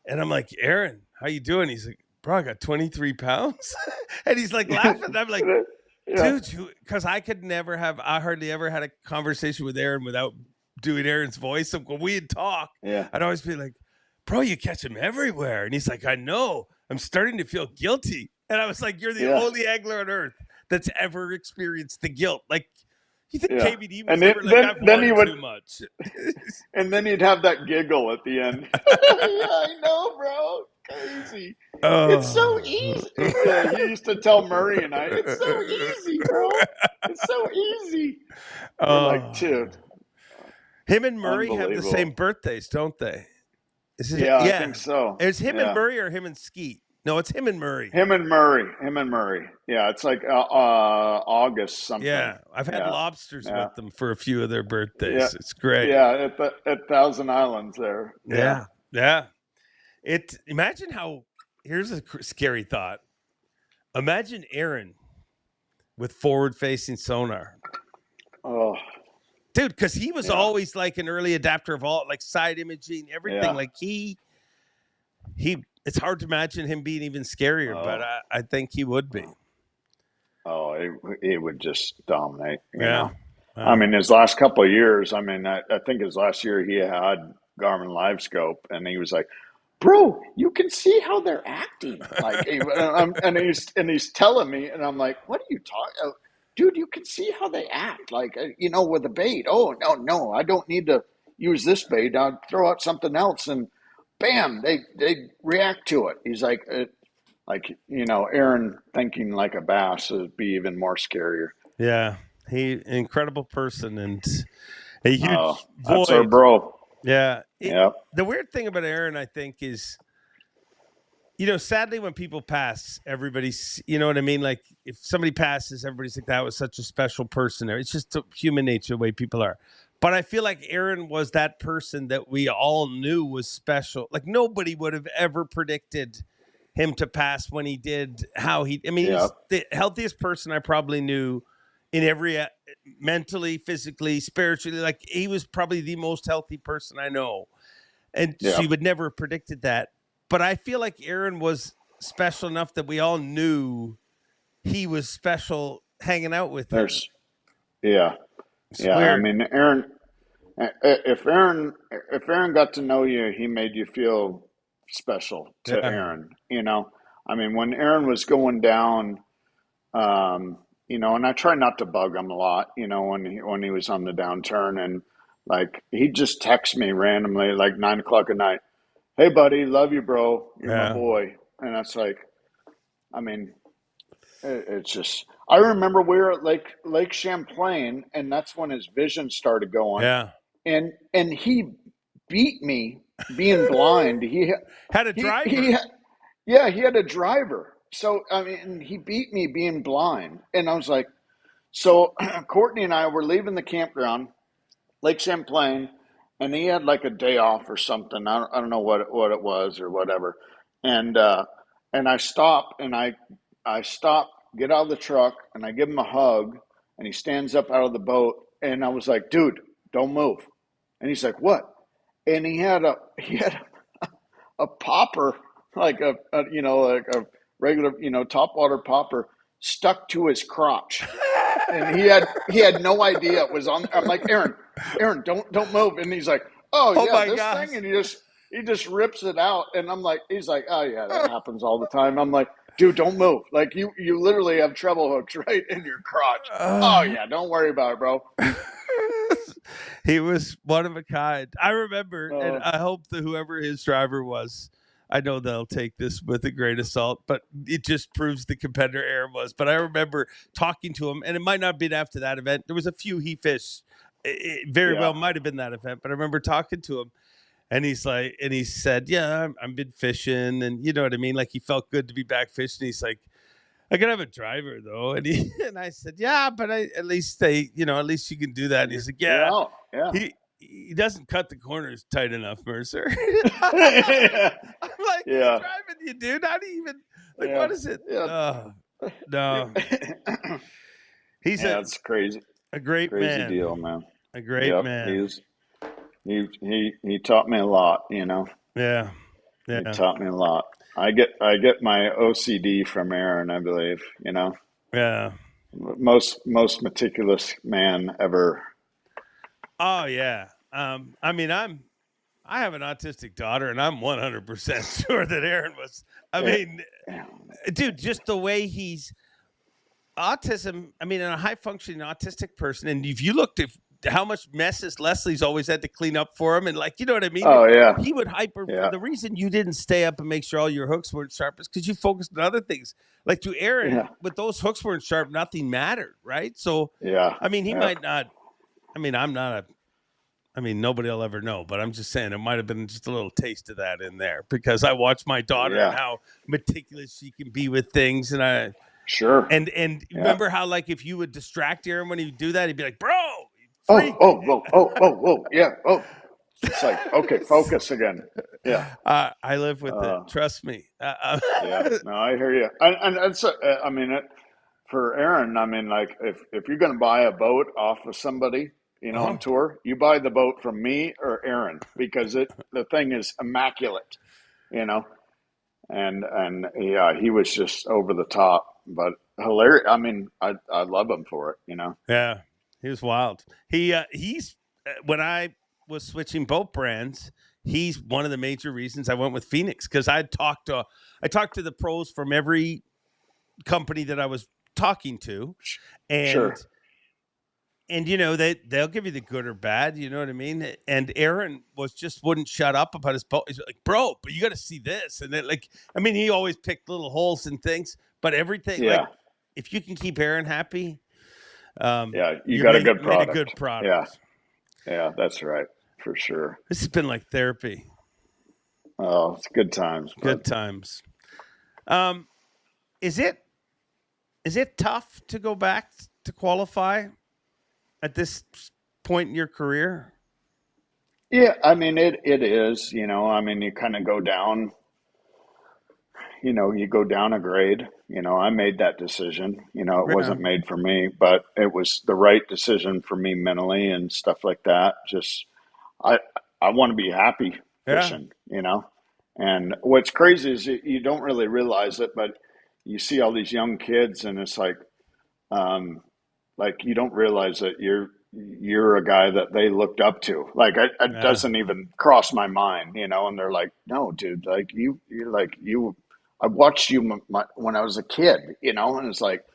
A: And I'm like, Aaron, how you doing? He's like, bro, I got 23 pounds. And he's like laughing. I'm like, dude, because I hardly ever had a conversation with Aaron without doing Aaron's voice. So when we'd talk, I'd always be like, bro, you catch him everywhere. And he's like, I know. I'm starting to feel guilty. And I was like, you're the only angler on earth that's ever experienced the guilt. Like, you think KVD was ever like, I've won too much?
C: And then he'd have that giggle at the end. Yeah, I know, bro. Crazy. It's so easy. He used to tell Murray and I, it's so easy, bro. It's so easy. We're like, dude.
A: Him and Murray have the same birthdays, don't they?
C: I think so.
A: It's him and Murray or him and Skeet? No, it's him and Murray.
C: Him and Murray. Yeah, it's like August something.
A: Yeah, I've had
C: Yeah,
A: lobsters
C: yeah,
A: with them for a few of their
C: yeah,
A: birthdays. It's great.
C: yeah. At Thousand Islands there. Yeah.
A: Yeah, yeah. Imagine how. Here's a scary thought. Imagine Aaron with forward-facing sonar.
C: Oh,
A: Dude, because he was
C: yeah,
A: always like an early adapter of all, like side imaging, everything.
C: yeah.
A: Like he. It's hard to imagine him being even scarier, but I think he would be.
C: Oh, he would just dominate. You
A: Yeah.
C: know. I mean, his last couple of years. I mean, I think his last year he had Garmin Live Scope, and he was like, "Bro, you can see how they're acting." Like, and he's telling me, and I'm like, "What are you talking? Dude, you can see how they act. Like, with a bait. Oh, no, I don't need to use this bait. I'll throw out something else, and bam, they react to it." He's like, Aaron thinking like a bass would be even more scarier.
A: Yeah. Incredible person and a huge
C: That's our
A: void.
C: bro.
A: Yeah.
C: Yep.
A: The weird thing about Aaron, I think, is, sadly when people pass, everybody's, you know what I mean? Like if somebody passes, everybody's like, that was such a special person. It's just human nature, the way people are. But I feel like Aaron was that person that we all knew was special. Like nobody would have ever predicted him to pass when he did, he's the healthiest person I probably knew in every mentally, physically, spiritually. Like he was probably the most healthy person I know. And so you would never have predicted that. But I feel like Aaron was special enough that we all knew he was special hanging out with him.
C: Yeah. I mean, Aaron, if Aaron got to know you, he made you feel special to Aaron, I mean, when Aaron was going down, and I try not to bug him a lot, when he was on the downturn, and like he'd just text me randomly like 9 o'clock at night. "Hey buddy, love you, bro. You're my boy." And that's like, I mean, it's just, I remember we were at Lake Champlain, and that's when his vision started going.
A: Yeah.
C: And he beat me being blind. He
A: had a driver.
C: He had a driver. So, I mean, he beat me being blind. And I was like, so Courtney and I were leaving the campground, Lake Champlain, and he had like a day off or something. I don't know what it was or whatever. And I stop, and I stop, get out of the truck, and I give him a hug, and he stands up out of the boat, and I was like, "Dude, don't move." And he's like, "What?" And he had a popper, like a regular, topwater popper stuck to his crotch. And he had no idea it was on. I'm like, Aaron, don't move. And he's like, oh yeah, this
A: gosh.
C: thing. And he just rips it out. And I'm like, he's like, "Oh yeah, that happens all the time." I'm like, "Dude, don't move. Like you literally have treble hooks right in your crotch." "Oh yeah, don't worry about it, bro."
A: He was one of a kind. I remember, and I hope that whoever his driver was, I know they'll take this with a grain of salt, but it just proves the competitor Aaron was. But I remember talking to him, and it might not have been after that event. There was a few he fished. It very well might have been that event, but I remember talking to him, and he said, "Yeah, I've been fishing," and you know what I mean? Like he felt good to be back fishing. He's like, "I could have a driver though," and I said, "Yeah, but at least at least you can do that." And he's like, "Yeah. He doesn't cut the corners tight enough, Mercer." I'm like, "He's driving you, dude. How do you even what is it?" No.
C: It's crazy.
A: A great man.
C: Deal, man.
A: A great man.
C: He taught me a lot,
A: Yeah.
C: He taught me a lot. I get my OCD from Aaron, I believe,
A: Yeah.
C: Most meticulous man ever.
A: Oh yeah. I mean, I have an autistic daughter, and I'm 100% sure that Aaron was. I mean, dude, just the way he's autism. I mean, a high functioning autistic person, and if you looked at how much messes Leslie's always had to clean up for him, and like, you know what I mean?
C: Oh yeah.
A: He would hyper. Yeah. The reason you didn't stay up and make sure all your hooks weren't sharp is because you focused on other things. Like to Aaron, with those hooks weren't sharp, nothing mattered, right? So I mean, he might not. I mean, I'm not I mean, nobody will ever know, but I'm just saying it might have been just a little taste of that in there because I watched my daughter and
C: Yeah,
A: how meticulous she can be with things. And
C: sure.
A: and
C: Yeah.
A: remember how, like, if you would distract Aaron when he would do that, he'd be like, bro,
C: Oh,
A: freak.
C: oh, whoa, oh, oh, whoa. Yeah. Oh, it's like, okay, focus again. Yeah.
A: I live with it.
C: Uh,
A: Trust me.
C: yeah. No, I hear you. And it's, I mean, for Aaron, I mean, like, if you're going to buy a boat off of somebody,
A: Uh-huh.
C: on tour, you buy the boat from me or Aaron because the thing is immaculate, you know. And yeah, he was just over the top, but hilarious. I mean, I love him for it,
A: Yeah, he was wild. He's when I was switching boat brands, he's one of the major reasons I went with Phoenix because I talked to the pros from every company that I was talking to, and
C: Sure.
A: they'll give you the good or bad, you know what I mean? And Aaron wouldn't shut up about his boat. He's like, bro, but you got to see this, and then, like, I mean, he always picked little holes and things, but everything, like,
C: Yeah.
A: if you can keep Aaron happy.
C: Yeah. You
A: You
C: got a good
A: made a
C: product.
A: good product.
C: Yeah. Yeah. That's right. For sure.
A: This has been like therapy.
C: Oh, it's good times,
A: Good
C: bud.
A: times. Is it tough to go back to qualify at this point in your career?
C: Yeah. I mean, it is, I mean, you kind of go down, you go down a grade. I made that decision. It
A: Yeah.
C: wasn't made for me, but it was the right decision for me mentally and stuff like that. Just I I want to be happy
A: Yeah.
C: fishing. And what's crazy is you don't really realize it, but you see all these young kids, and it's um, like you don't realize that you're a guy that they looked up to. Like it
A: Yeah.
C: doesn't even cross my mind. And they're like, "No, dude, like you're like you. I watched you when I was a kid. And it's like,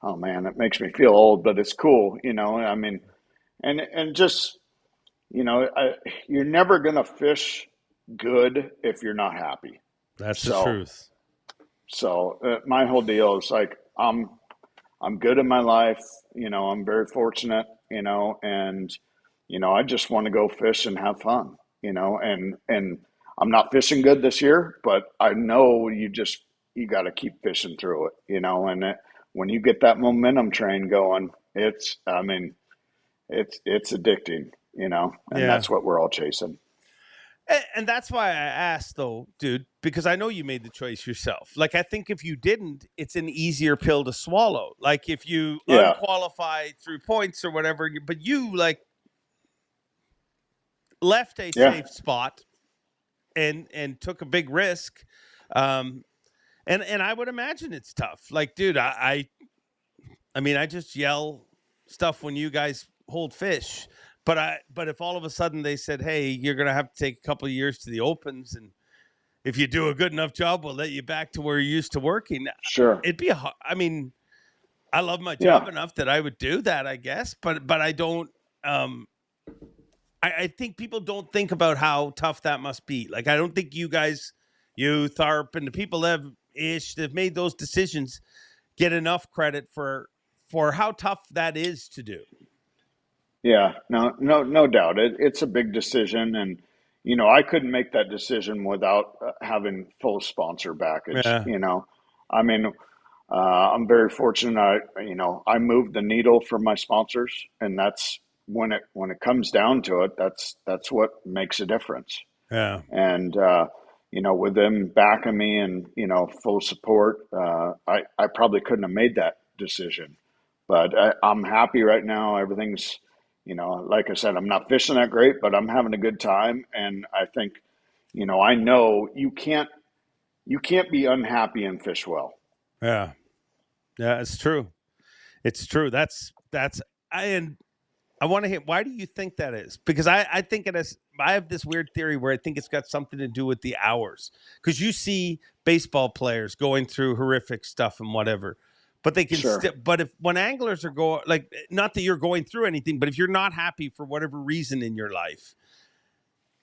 C: oh man, it makes me feel old, but it's cool. I mean, and just you're never gonna fish good if you're not happy.
A: That's the
C: So,
A: truth.
C: my whole deal is like I'm good in my life. I'm very fortunate. And I just want to go fish and have fun. And I'm not fishing good this year, but I know you got to keep fishing through it. And when you get that momentum train going, I mean, it's addicting. And
A: Yeah.
C: that's what we're all chasing.
A: And that's why I asked, though, dude, because I know you made the choice yourself. Like, I think if you didn't, it's an easier pill to swallow. Like, if you
C: Yeah,
A: unqualify through points or whatever, but you, like, left a
C: yeah,
A: safe spot and took a big risk. Um, and I would imagine it's tough. Like, dude, I mean, I just yell stuff when you guys hold fish. But if all of a sudden they said, "Hey, you're gonna have to take a couple of years to the opens, and if you do a good enough job, we'll let you back to where you're used to working,"
C: sure.
A: it'd be I mean, I love my job
C: Yeah,
A: enough that I would do that, I guess. But I don't. Um, I think people don't think about how tough that must be. Like, I don't think you guys, you Tharp, and the people that have made those decisions get enough credit for how tough that is to do.
C: yeah. No doubt. It's a big decision, and I couldn't make that decision without having full sponsor backage.
A: Yeah.
C: I mean, I'm very fortunate. I moved the needle for my sponsors, and that's when it comes down to it. That's what makes a difference.
A: Yeah.
C: And with them backing me and full support, I probably couldn't have made that decision. But I'm happy right now. Everything's like I said, I'm not fishing that great, but I'm having a good time, and I think I know you can't be unhappy and fish well.
A: Yeah. Yeah. It's true. It's true. And I want to hear, why do you think that is? Because I think it is. I have this weird theory where I think it's got something to do with the hours. Because you see baseball players going through horrific stuff and whatever, but they can
C: Sure.
A: still. But when anglers are going, like, not that you're going through anything, but if you're not happy for whatever reason in your life,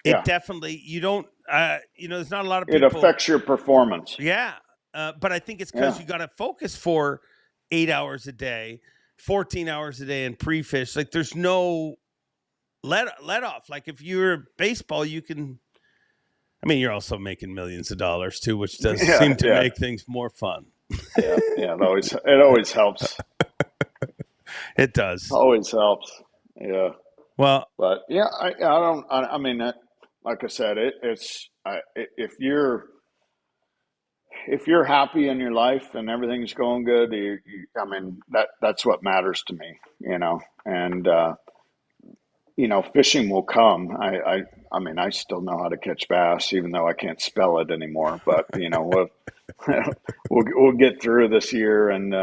A: it
C: Yeah.
A: definitely, you don't. There's not a lot of
C: It
A: people.
C: affects your performance.
A: Yeah. But I think it's because
C: Yeah.
A: you got to focus for 8 hours a day, 14 hours a day in pre-fish. Like, there's no let off. Like if you're baseball, you can. I mean, you're also making millions of dollars too, which does seem to make things more fun.
C: Yeah. It always helps.
A: It does.
C: Always helps. Yeah.
A: Well,
C: But yeah, I mean, like I said, if you're happy in your life and everything's going good, I mean, that's what matters to me, and, fishing will come. I mean, I still know how to catch bass, even though I can't spell it anymore, but, we'll get through this year and,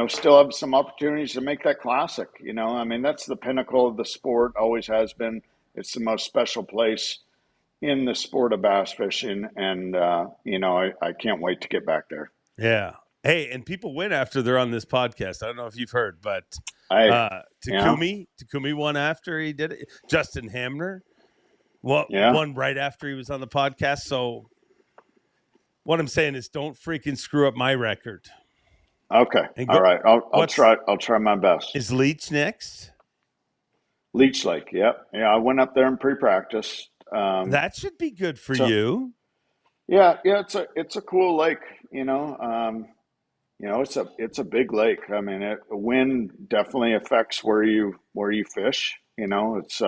C: still have some opportunities to make that classic, I mean, that's the pinnacle of the sport, always has been. It's the most special place in the sport of bass fishing. And, I can't wait to get back there.
A: yeah. Hey, and people win after they're on this podcast. I don't know if you've heard, but Takumi won after he did it. Justin Hamner won right after he was on the podcast. So what I'm saying is don't freaking screw up my record.
C: Okay. All right. I'll try my best.
A: Is Leech next?
C: Leech Lake. Yep. Yeah. I went up there in pre-practice.
A: That should be good for you.
C: Yeah. Yeah. It's a cool lake, it's a big lake. I mean, wind definitely affects where you fish. It's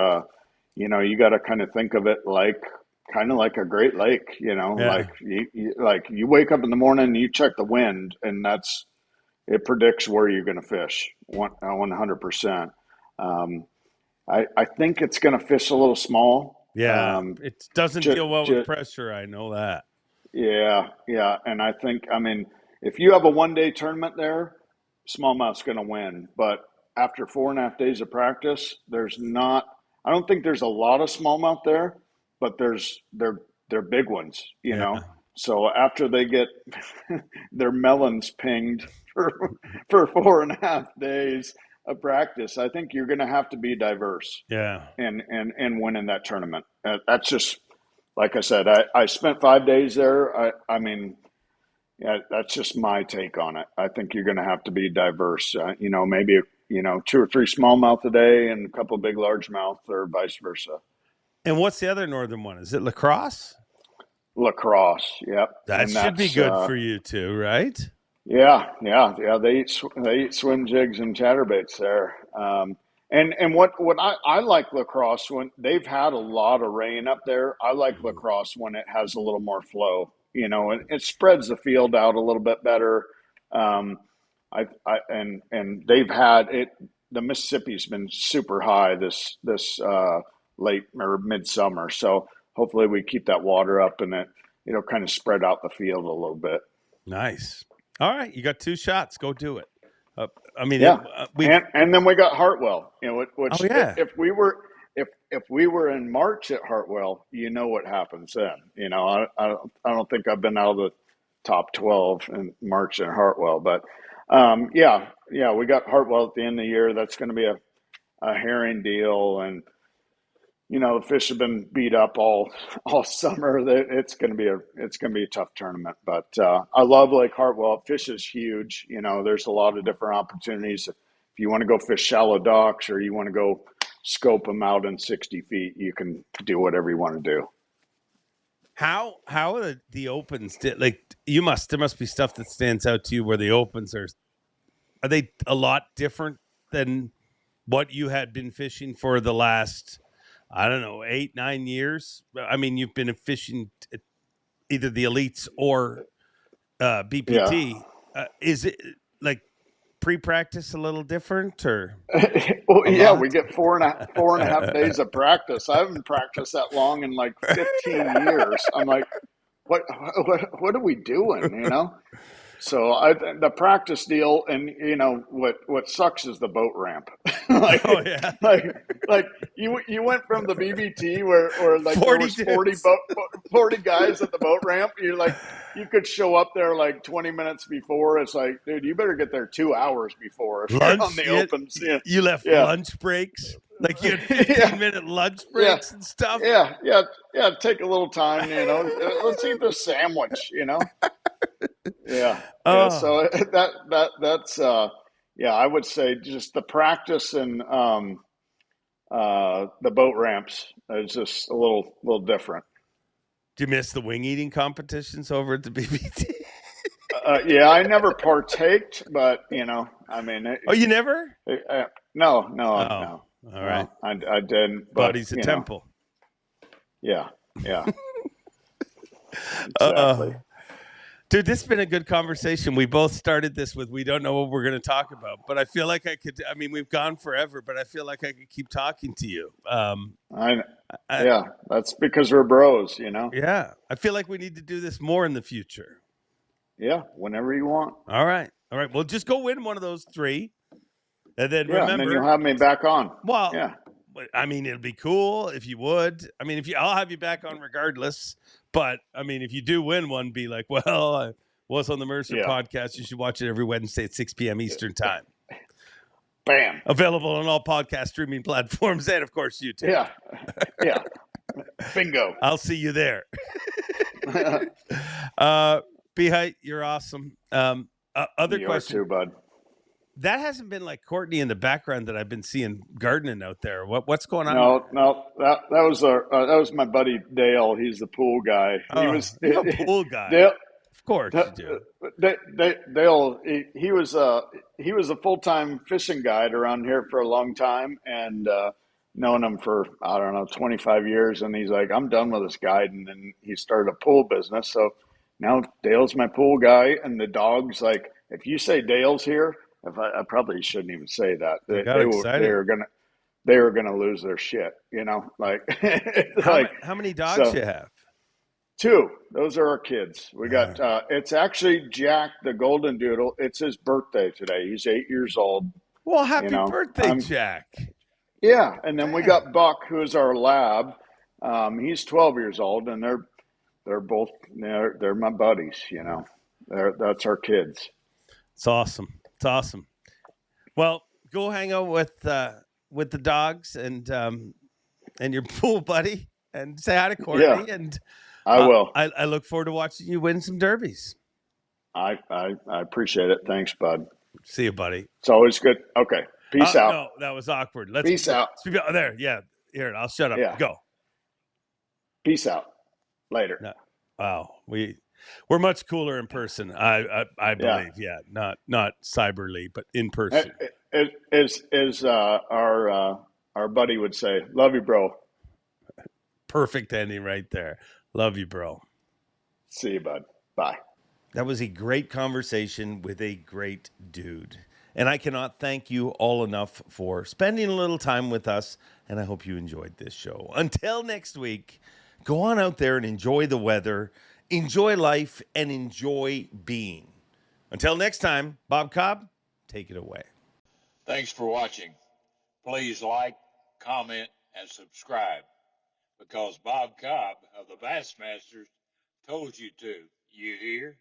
C: you got to kind of think of it kind of like a Great Lake.
A: Yeah.
C: Like you wake up in the morning and you check the wind, and it predicts where you're going to fish 100%. I think it's going to fish a little small.
A: Yeah, it doesn't deal well with pressure. I know that.
C: Yeah, yeah, and I think, I mean, if you have a one-day tournament there, smallmouth's going to win. But after 4.5 days of practice, I don't think there's a lot of smallmouth there, but they're big ones, you know. So after they get their melons pinged for 4.5 days of practice, I think you're going to have to be diverse.
A: Yeah,
C: and win in that tournament. That's just, like I said, I spent 5 days there. I mean, yeah, that's just my take on it. I think you're going to have to be diverse. Maybe 2 or 3 smallmouth a day and a couple of big largemouth, or vice versa.
A: And what's the other northern one? Is it lacrosse?
C: Lacrosse, yep.
A: That should be good for you too, right?
C: Yeah. They eat swim jigs and chatterbaits there. And what I like lacrosse when they've had a lot of rain up there. I like lacrosse when it has a little more flow, and it spreads the field out a little bit better. And they've had it. The Mississippi's been super high this late or midsummer, so hopefully we keep that water up and it'll kind of spread out the field a little bit.
A: Nice. All right, you got 2 shots. Go do it. And
C: then we got Hartwell. Which if we were in March at Hartwell, what happens then. I don't think I've been out of the top 12 in March at Hartwell, but we got Hartwell at the end of the year. That's going to be a herring deal, and the fish have been beat up all summer. It's going to be a tough tournament, but I love Lake Hartwell. Fish is huge. There's a lot of different opportunities. If you want to go fish shallow docks or you want to go scope them out in 60 feet, you can do whatever you want to do.
A: How are the opens? There must be stuff that stands out to you where the opens are they a lot different than what you had been fishing for the last, I don't know, 8-9 years? I mean, you've been fishing either the elites or BPT. Yeah. Is it like pre-practice a little different, or?
C: Well, yeah, we get 4.5 days of practice. I haven't practiced that long in like 15 years. I'm like, what are we doing? So the practice deal, and what sucks is the boat ramp. like you went from the BBT where like 40 there was 40 guys at the boat ramp. You're like, you could show up there like 20 minutes before. It's like, dude, you better get there 2 hours before if you're on the opens. Yeah.
A: You left lunch breaks. Like you had 15-minute lunch breaks and stuff.
C: Yeah. Take a little time, let's eat this sandwich, Yeah. So that's I would say just the practice and the boat ramps. It's just a little different.
A: Do you miss the wing eating competitions over at the BBT?
C: Yeah, I never partaked, but I mean,
A: Oh, you never?
C: no,
A: Oh, all right.
C: I didn't. But
A: Body's a temple.
C: yeah,
A: Uh,
C: exactly.
A: Dude, this has been a good conversation. We both started this with we don't know what we're going to talk about, but I feel like we've gone forever, but I feel like I could keep talking to you.
C: Yeah, that's because we're bros,
A: Yeah, I feel like we need to do this more in the future.
C: Yeah, whenever you want.
A: All right. Well, just go win one of those 3. And then
C: Yeah,
A: remember,
C: and then you'll have me back on.
A: Well,
C: yeah.
A: I mean, it'll be cool if you would. I mean, I'll have you back on regardless. But I mean, if you do win one, be like, well, I was on the Mercer podcast. You should watch it every Wednesday at 6 p.m. Eastern time.
C: Bam.
A: Available on all podcast streaming platforms and, of course, YouTube.
C: Yeah. Bingo.
A: I'll see you there. B-Hite, you're awesome. Other
C: you
A: question.
C: are too, bud.
A: That hasn't been like Courtney in the background that I've been seeing gardening out there. What's going on?
C: No, that was my buddy Dale. He's the pool guy.
A: You're a pool guy.
C: Dale,
A: of course you do.
C: Dale, he was a full-time fishing guide around here for a long time, and known him for 25 years. And he's like, I'm done with this guiding, and he started a pool business. So now Dale's my pool guy, and the dog's like, if you say Dale's here. I probably shouldn't even say that. They were gonna lose their shit, like
A: how many dogs you have?
C: 2. Those are our kids. We got it's actually Jack the Golden Doodle. It's his birthday today. He's 8 years old.
A: Well, happy birthday, Jack.
C: Yeah, and then we got Buck, who is our lab. He's 12 years old, and they're both they're my buddies. That's our kids.
A: It's awesome. It's awesome. Well, go hang out with the dogs and your pool buddy, and say hi to Courtney.
C: Yeah,
A: and
C: I will.
A: I look forward to watching you win some derbies.
C: I appreciate it. Thanks, bud.
A: See you, buddy.
C: It's always good. Okay, peace out.
A: No, that was awkward.
C: Peace out.
A: There, yeah. Here, I'll shut up.
C: Yeah.
A: Go.
C: Peace out. Later.
A: No. Wow, we're much cooler in person. I believe, not cyberly, but in person.
C: As our buddy would say, love you, bro.
A: Perfect ending right there. Love you, bro.
C: See you, bud. Bye.
A: That was a great conversation with a great dude. And I cannot thank you all enough for spending a little time with us. And I hope you enjoyed this show. Until next week, go on out there and enjoy the weather. Enjoy life and enjoy being. Until next time, Bob Cobb, take it away.
B: Thanks for watching. Please like, comment, and subscribe, because Bob Cobb of the Bassmasters told you to. You hear?